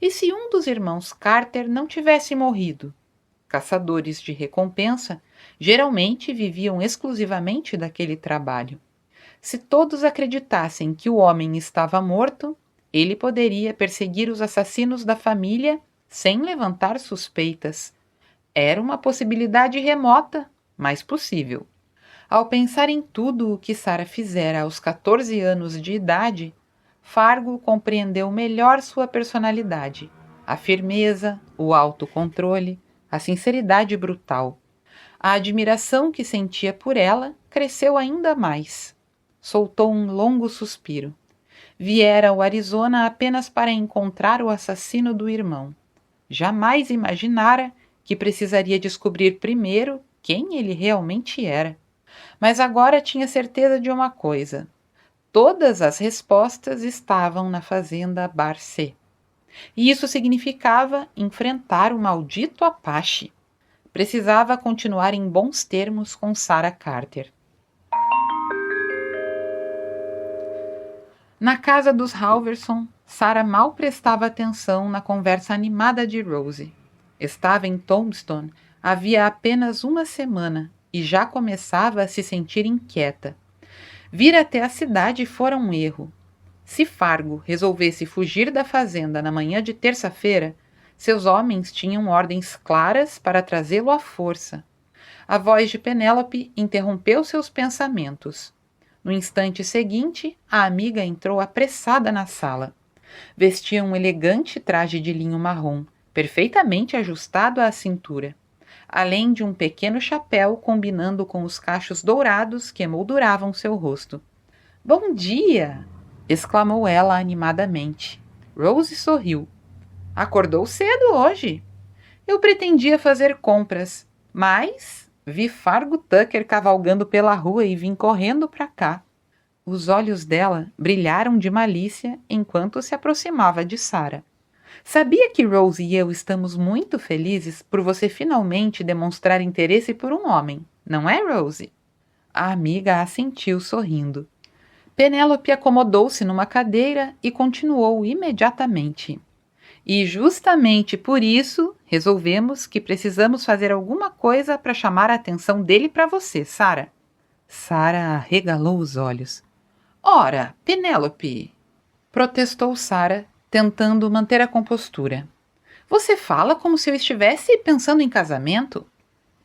E se um dos irmãos Carter não tivesse morrido? Caçadores de recompensa geralmente viviam exclusivamente daquele trabalho. Se todos acreditassem que o homem estava morto, ele poderia perseguir os assassinos da família sem levantar suspeitas. Era uma possibilidade remota, mas possível. Ao pensar em tudo o que Sarah fizera aos 14 anos de idade, Fargo compreendeu melhor sua personalidade, a firmeza, o autocontrole, a sinceridade brutal. A admiração que sentia por ela cresceu ainda mais. Soltou um longo suspiro. Viera ao Arizona apenas para encontrar o assassino do irmão. Jamais imaginara que precisaria descobrir primeiro quem ele realmente era. Mas agora tinha certeza de uma coisa. Todas as respostas estavam na fazenda Barcet. E isso significava enfrentar o maldito Apache. Precisava continuar em bons termos com Sarah Carter. Na casa dos Halverson, Sarah mal prestava atenção na conversa animada de Rose. Estava em Tombstone havia apenas uma semana e já começava a se sentir inquieta. Vir até a cidade fora um erro. Se Fargo resolvesse fugir da fazenda na manhã de terça-feira, seus homens tinham ordens claras para trazê-lo à força. A voz de Penélope interrompeu seus pensamentos. No instante seguinte, a amiga entrou apressada na sala. Vestia um elegante traje de linho marrom, perfeitamente ajustado à cintura, além de um pequeno chapéu combinando com os cachos dourados que emolduravam seu rosto. — Bom dia! Exclamou ela animadamente. Rose sorriu. — Acordou cedo hoje. Eu pretendia fazer compras, mas Vi Fargo Tucker cavalgando pela rua e vim correndo para cá. Os olhos dela brilharam de malícia enquanto se aproximava de Sarah. Sabia que Rose e eu estamos muito felizes por você finalmente demonstrar interesse por um homem, não é, Rose? A amiga assentiu sorrindo. Penélope acomodou-se numa cadeira e continuou imediatamente. E justamente por isso resolvemos que precisamos fazer alguma coisa para chamar a atenção dele para você, Sarah. Sarah arregalou os olhos. Ora, Penélope! Protestou Sarah, tentando manter a compostura. Você fala como se eu estivesse pensando em casamento?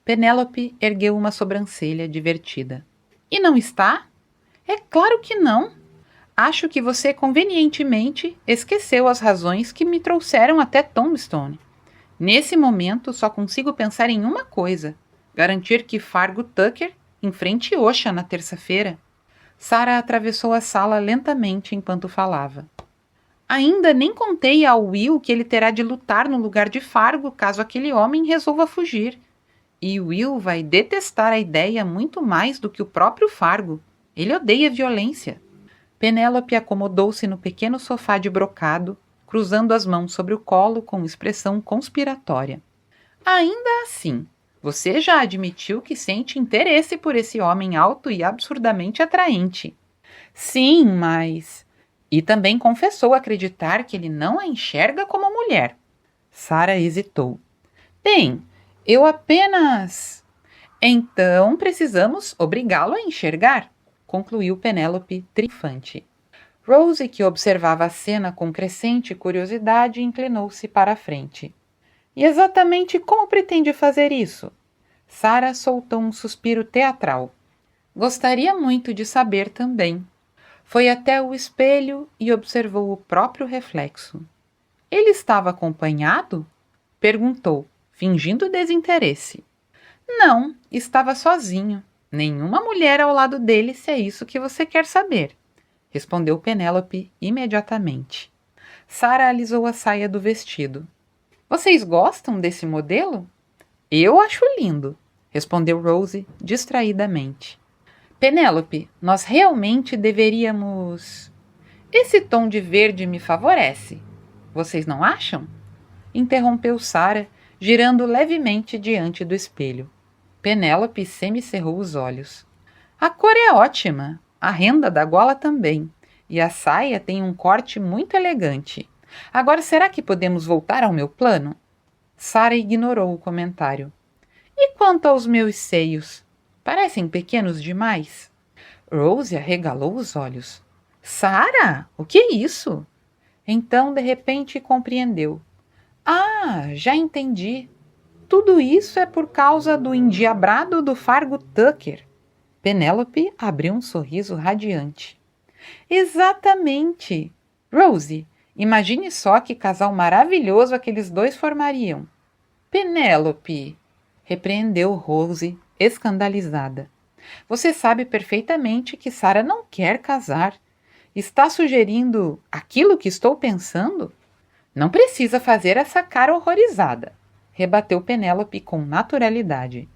Penélope ergueu uma sobrancelha divertida. E não está? É claro que não. Acho que você convenientemente esqueceu as razões que me trouxeram até Tombstone. Nesse momento, só consigo pensar em uma coisa: garantir que Fargo Tucker enfrente Osha na terça-feira. Sarah atravessou a sala lentamente enquanto falava. Ainda nem contei ao Will que ele terá de lutar no lugar de Fargo caso aquele homem resolva fugir. E Will vai detestar a ideia muito mais do que o próprio Fargo. Ele odeia violência. Penélope acomodou-se no pequeno sofá de brocado, cruzando as mãos sobre o colo com expressão conspiratória. Ainda assim, você já admitiu que sente interesse por esse homem alto e absurdamente atraente. Sim, mas... E também confessou acreditar que ele não a enxerga como mulher. Sarah hesitou. Bem, eu apenas... Então precisamos obrigá-lo a enxergar, concluiu Penélope triunfante. Rose, que observava a cena com crescente curiosidade, inclinou-se para a frente. E exatamente como pretende fazer isso? Sarah soltou um suspiro teatral. Gostaria muito de saber também. Foi até o espelho e observou o próprio reflexo. Ele estava acompanhado? Perguntou, fingindo desinteresse. Não, estava sozinho. Nenhuma mulher ao lado dele, se é isso que você quer saber, respondeu Penélope imediatamente. Sarah alisou a saia do vestido. Vocês gostam desse modelo? Eu acho lindo, respondeu Rose distraidamente. Penélope, nós realmente deveríamos... Esse tom de verde me favorece. Vocês não acham? Interrompeu Sarah, girando levemente diante do espelho. Penélope semicerrou os olhos. A cor é ótima, a renda da gola também, e a saia tem um corte muito elegante. Agora, será que podemos voltar ao meu plano? Sarah ignorou o comentário. E quanto aos meus seios? Parecem pequenos demais? Rose arregalou os olhos. Sarah, o que é isso? Então, de repente, compreendeu. Ah, já entendi. Tudo isso é por causa do endiabrado do Fargo Tucker. Penélope abriu um sorriso radiante. Exatamente. Rose, imagine só que casal maravilhoso aqueles dois formariam. Penélope, repreendeu Rose, escandalizada. Você sabe perfeitamente que Sarah não quer casar. Está sugerindo aquilo que estou pensando? Não precisa fazer essa cara horrorizada, rebateu Penélope com naturalidade.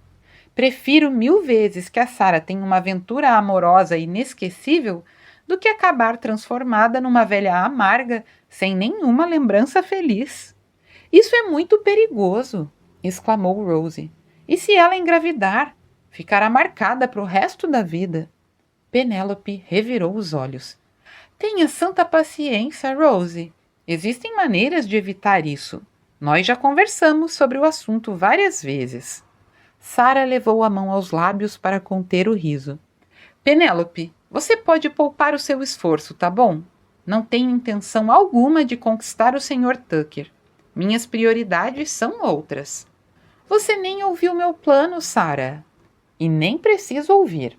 Prefiro 1000 vezes que a Sarah tenha uma aventura amorosa inesquecível do que acabar transformada numa velha amarga sem nenhuma lembrança feliz. Isso é muito perigoso, exclamou Rose. E se ela engravidar? Ficará marcada para o resto da vida. Penélope revirou os olhos. Tenha santa paciência, Rose. Existem maneiras de evitar isso. Nós já conversamos sobre o assunto várias vezes. Sarah levou a mão aos lábios para conter o riso. Penélope, você pode poupar o seu esforço, tá bom? Não tenho intenção alguma de conquistar o Sr. Tucker. Minhas prioridades são outras. Você nem ouviu meu plano, Sarah. E nem preciso ouvir.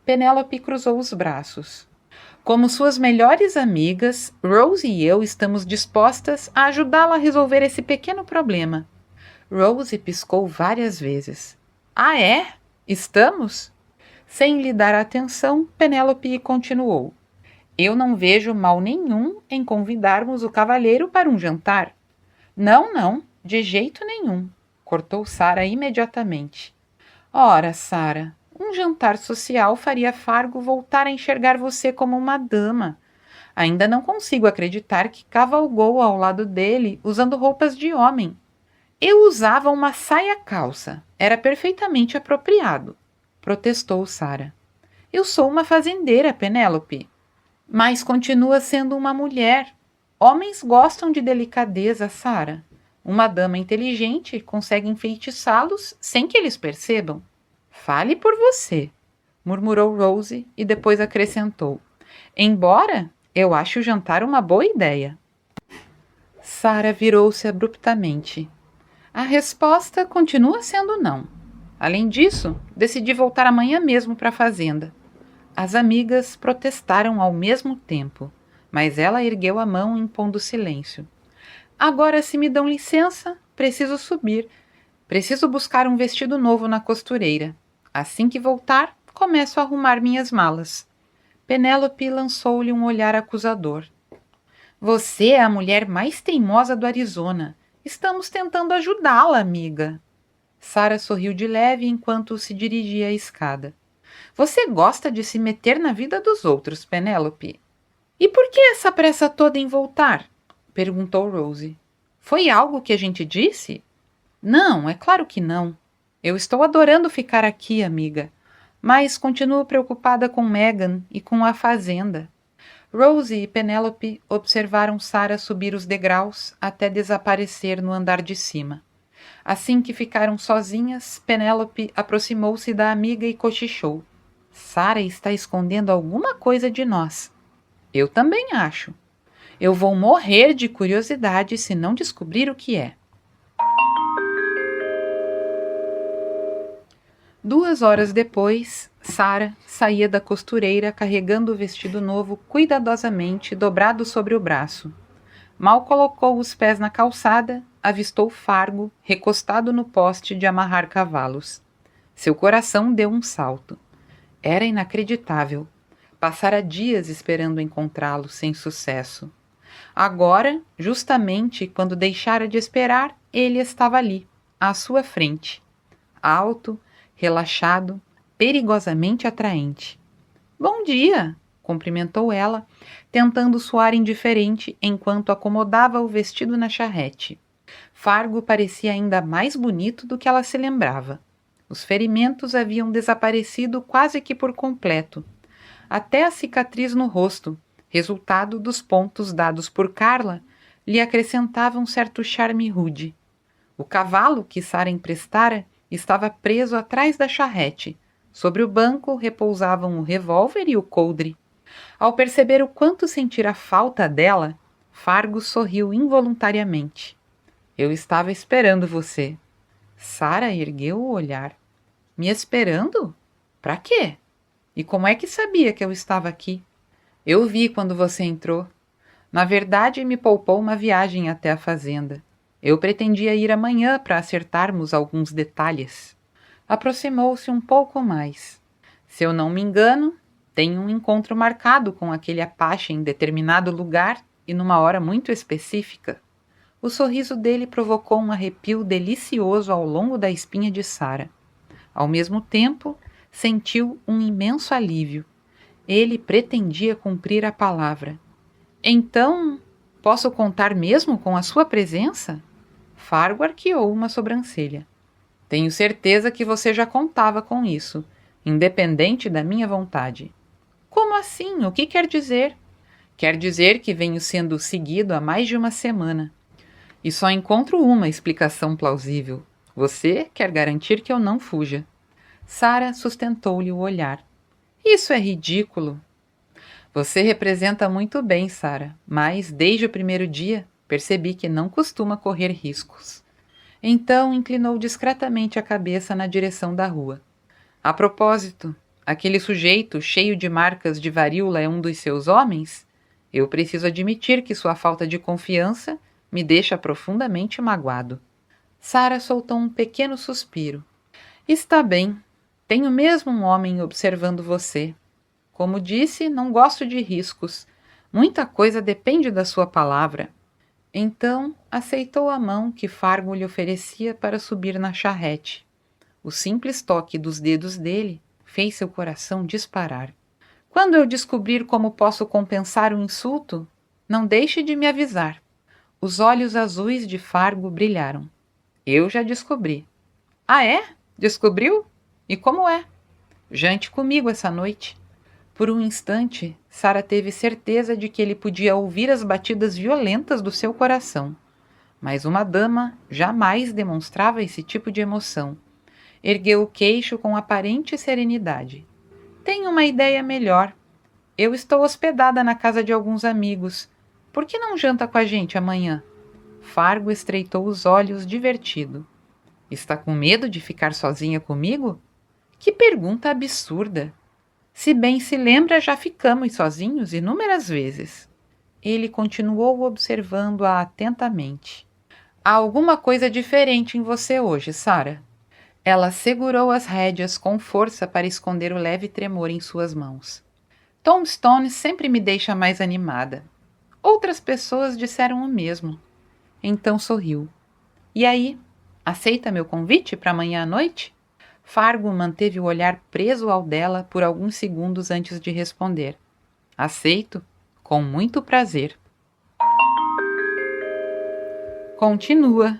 Penélope cruzou os braços. Como suas melhores amigas, Rose e eu estamos dispostas a ajudá-la a resolver esse pequeno problema. Rose piscou várias vezes. Ah, é? Estamos? Sem lhe dar atenção, Penélope continuou. Eu não vejo mal nenhum em convidarmos o cavalheiro para um jantar. Não, de jeito nenhum, cortou Sarah imediatamente. Ora, Sara, um jantar social faria Fargo voltar a enxergar você como uma dama. Ainda não consigo acreditar que cavalgou ao lado dele usando roupas de homem. Eu usava uma saia-calça. Era perfeitamente apropriado, protestou Sara. Eu sou uma fazendeira, Penélope. Mas continua sendo uma mulher. Homens gostam de delicadeza, Sara. Uma dama inteligente consegue enfeitiçá-los sem que eles percebam. Fale por você, murmurou Rose e depois acrescentou. Embora eu ache o jantar uma boa ideia. Sara virou-se abruptamente. A resposta continua sendo não. Além disso, decidi voltar amanhã mesmo para a fazenda. As amigas protestaram ao mesmo tempo, mas ela ergueu a mão impondo silêncio. Agora, se me dão licença, preciso subir. Preciso buscar um vestido novo na costureira. Assim que voltar, começo a arrumar minhas malas. Penélope lançou-lhe um olhar acusador. Você é a mulher mais teimosa do Arizona. Estamos tentando ajudá-la, amiga. Sara sorriu de leve enquanto se dirigia à escada. Você gosta de se meter na vida dos outros, Penélope. E por que essa pressa toda em voltar? Perguntou Rose. Foi algo que a gente disse? Não, é claro que não. Eu estou adorando ficar aqui, amiga. Mas continuo preocupada com Megan e com a fazenda. Rose e Penélope observaram Sara subir os degraus até desaparecer no andar de cima. Assim que ficaram sozinhas, Penélope aproximou-se da amiga e cochichou. Sara está escondendo alguma coisa de nós. Eu também acho. Eu vou morrer de curiosidade se não descobrir o que é. 2 horas depois, Sara saía da costureira carregando o vestido novo cuidadosamente dobrado sobre o braço. Mal colocou os pés na calçada, avistou Fargo recostado no poste de amarrar cavalos. Seu coração deu um salto. Era inacreditável. Passara dias esperando encontrá-lo sem sucesso. Agora, justamente quando deixara de esperar, ele estava ali, à sua frente. Alto, relaxado, perigosamente atraente. Bom dia! Cumprimentou ela, tentando soar indiferente enquanto acomodava o vestido na charrete. Fargo parecia ainda mais bonito do que ela se lembrava. Os ferimentos haviam desaparecido quase que por completo. Até a cicatriz no rosto, resultado dos pontos dados por Carla, lhe acrescentava um certo charme rude. O cavalo que Sara emprestara estava preso atrás da charrete. Sobre o banco repousavam o revólver e o coldre. Ao perceber o quanto sentira falta dela, Fargo sorriu involuntariamente. Eu estava esperando você. Sara ergueu o olhar. Me esperando? Para quê? E como é que sabia que eu estava aqui? Eu vi quando você entrou. Na verdade, me poupou uma viagem até a fazenda. Eu pretendia ir amanhã para acertarmos alguns detalhes. Aproximou-se um pouco mais. Se eu não me engano, tem um encontro marcado com aquele Apache em determinado lugar e numa hora muito específica. O sorriso dele provocou um arrepio delicioso ao longo da espinha de Sara. Ao mesmo tempo, sentiu um imenso alívio. Ele pretendia cumprir a palavra. Então, posso contar mesmo com a sua presença? Fargo arqueou uma sobrancelha. Tenho certeza que você já contava com isso, independente da minha vontade. Como assim? O que quer dizer? Quer dizer que venho sendo seguido há mais de uma semana. E só encontro uma explicação plausível. Você quer garantir que eu não fuja. Sara sustentou-lhe o olhar. Isso é ridículo. Você representa muito bem, Sara, mas desde o primeiro dia percebi que não costuma correr riscos. Então inclinou discretamente a cabeça na direção da rua. A propósito, aquele sujeito cheio de marcas de varíola é um dos seus homens? Eu preciso admitir que sua falta de confiança me deixa profundamente magoado. Sara soltou um pequeno suspiro. Está bem. Tenho mesmo um homem observando você. Como disse, não gosto de riscos. Muita coisa depende da sua palavra. Então, aceitou a mão que Fargo lhe oferecia para subir na charrete. O simples toque dos dedos dele fez seu coração disparar. Quando eu descobrir como posso compensar o insulto, não deixe de me avisar. Os olhos azuis de Fargo brilharam. Eu já descobri. Ah, é? Descobriu? E como é? Jante comigo essa noite. Por um instante, Sara teve certeza de que ele podia ouvir as batidas violentas do seu coração. Mas uma dama jamais demonstrava esse tipo de emoção. Ergueu o queixo com aparente serenidade. Tenho uma ideia melhor. Eu estou hospedada na casa de alguns amigos. Por que não janta com a gente amanhã? Fargo estreitou os olhos divertido. Está com medo de ficar sozinha comigo? Que pergunta absurda! Se bem se lembra, já ficamos sozinhos inúmeras vezes. Ele continuou observando-a atentamente. Há alguma coisa diferente em você hoje, Sara. Ela segurou as rédeas com força para esconder o leve tremor em suas mãos. Tombstone sempre me deixa mais animada. Outras pessoas disseram o mesmo. Então sorriu. E aí, aceita meu convite para amanhã à noite? Fargo manteve o olhar preso ao dela por alguns segundos antes de responder. Aceito, com muito prazer. Continua.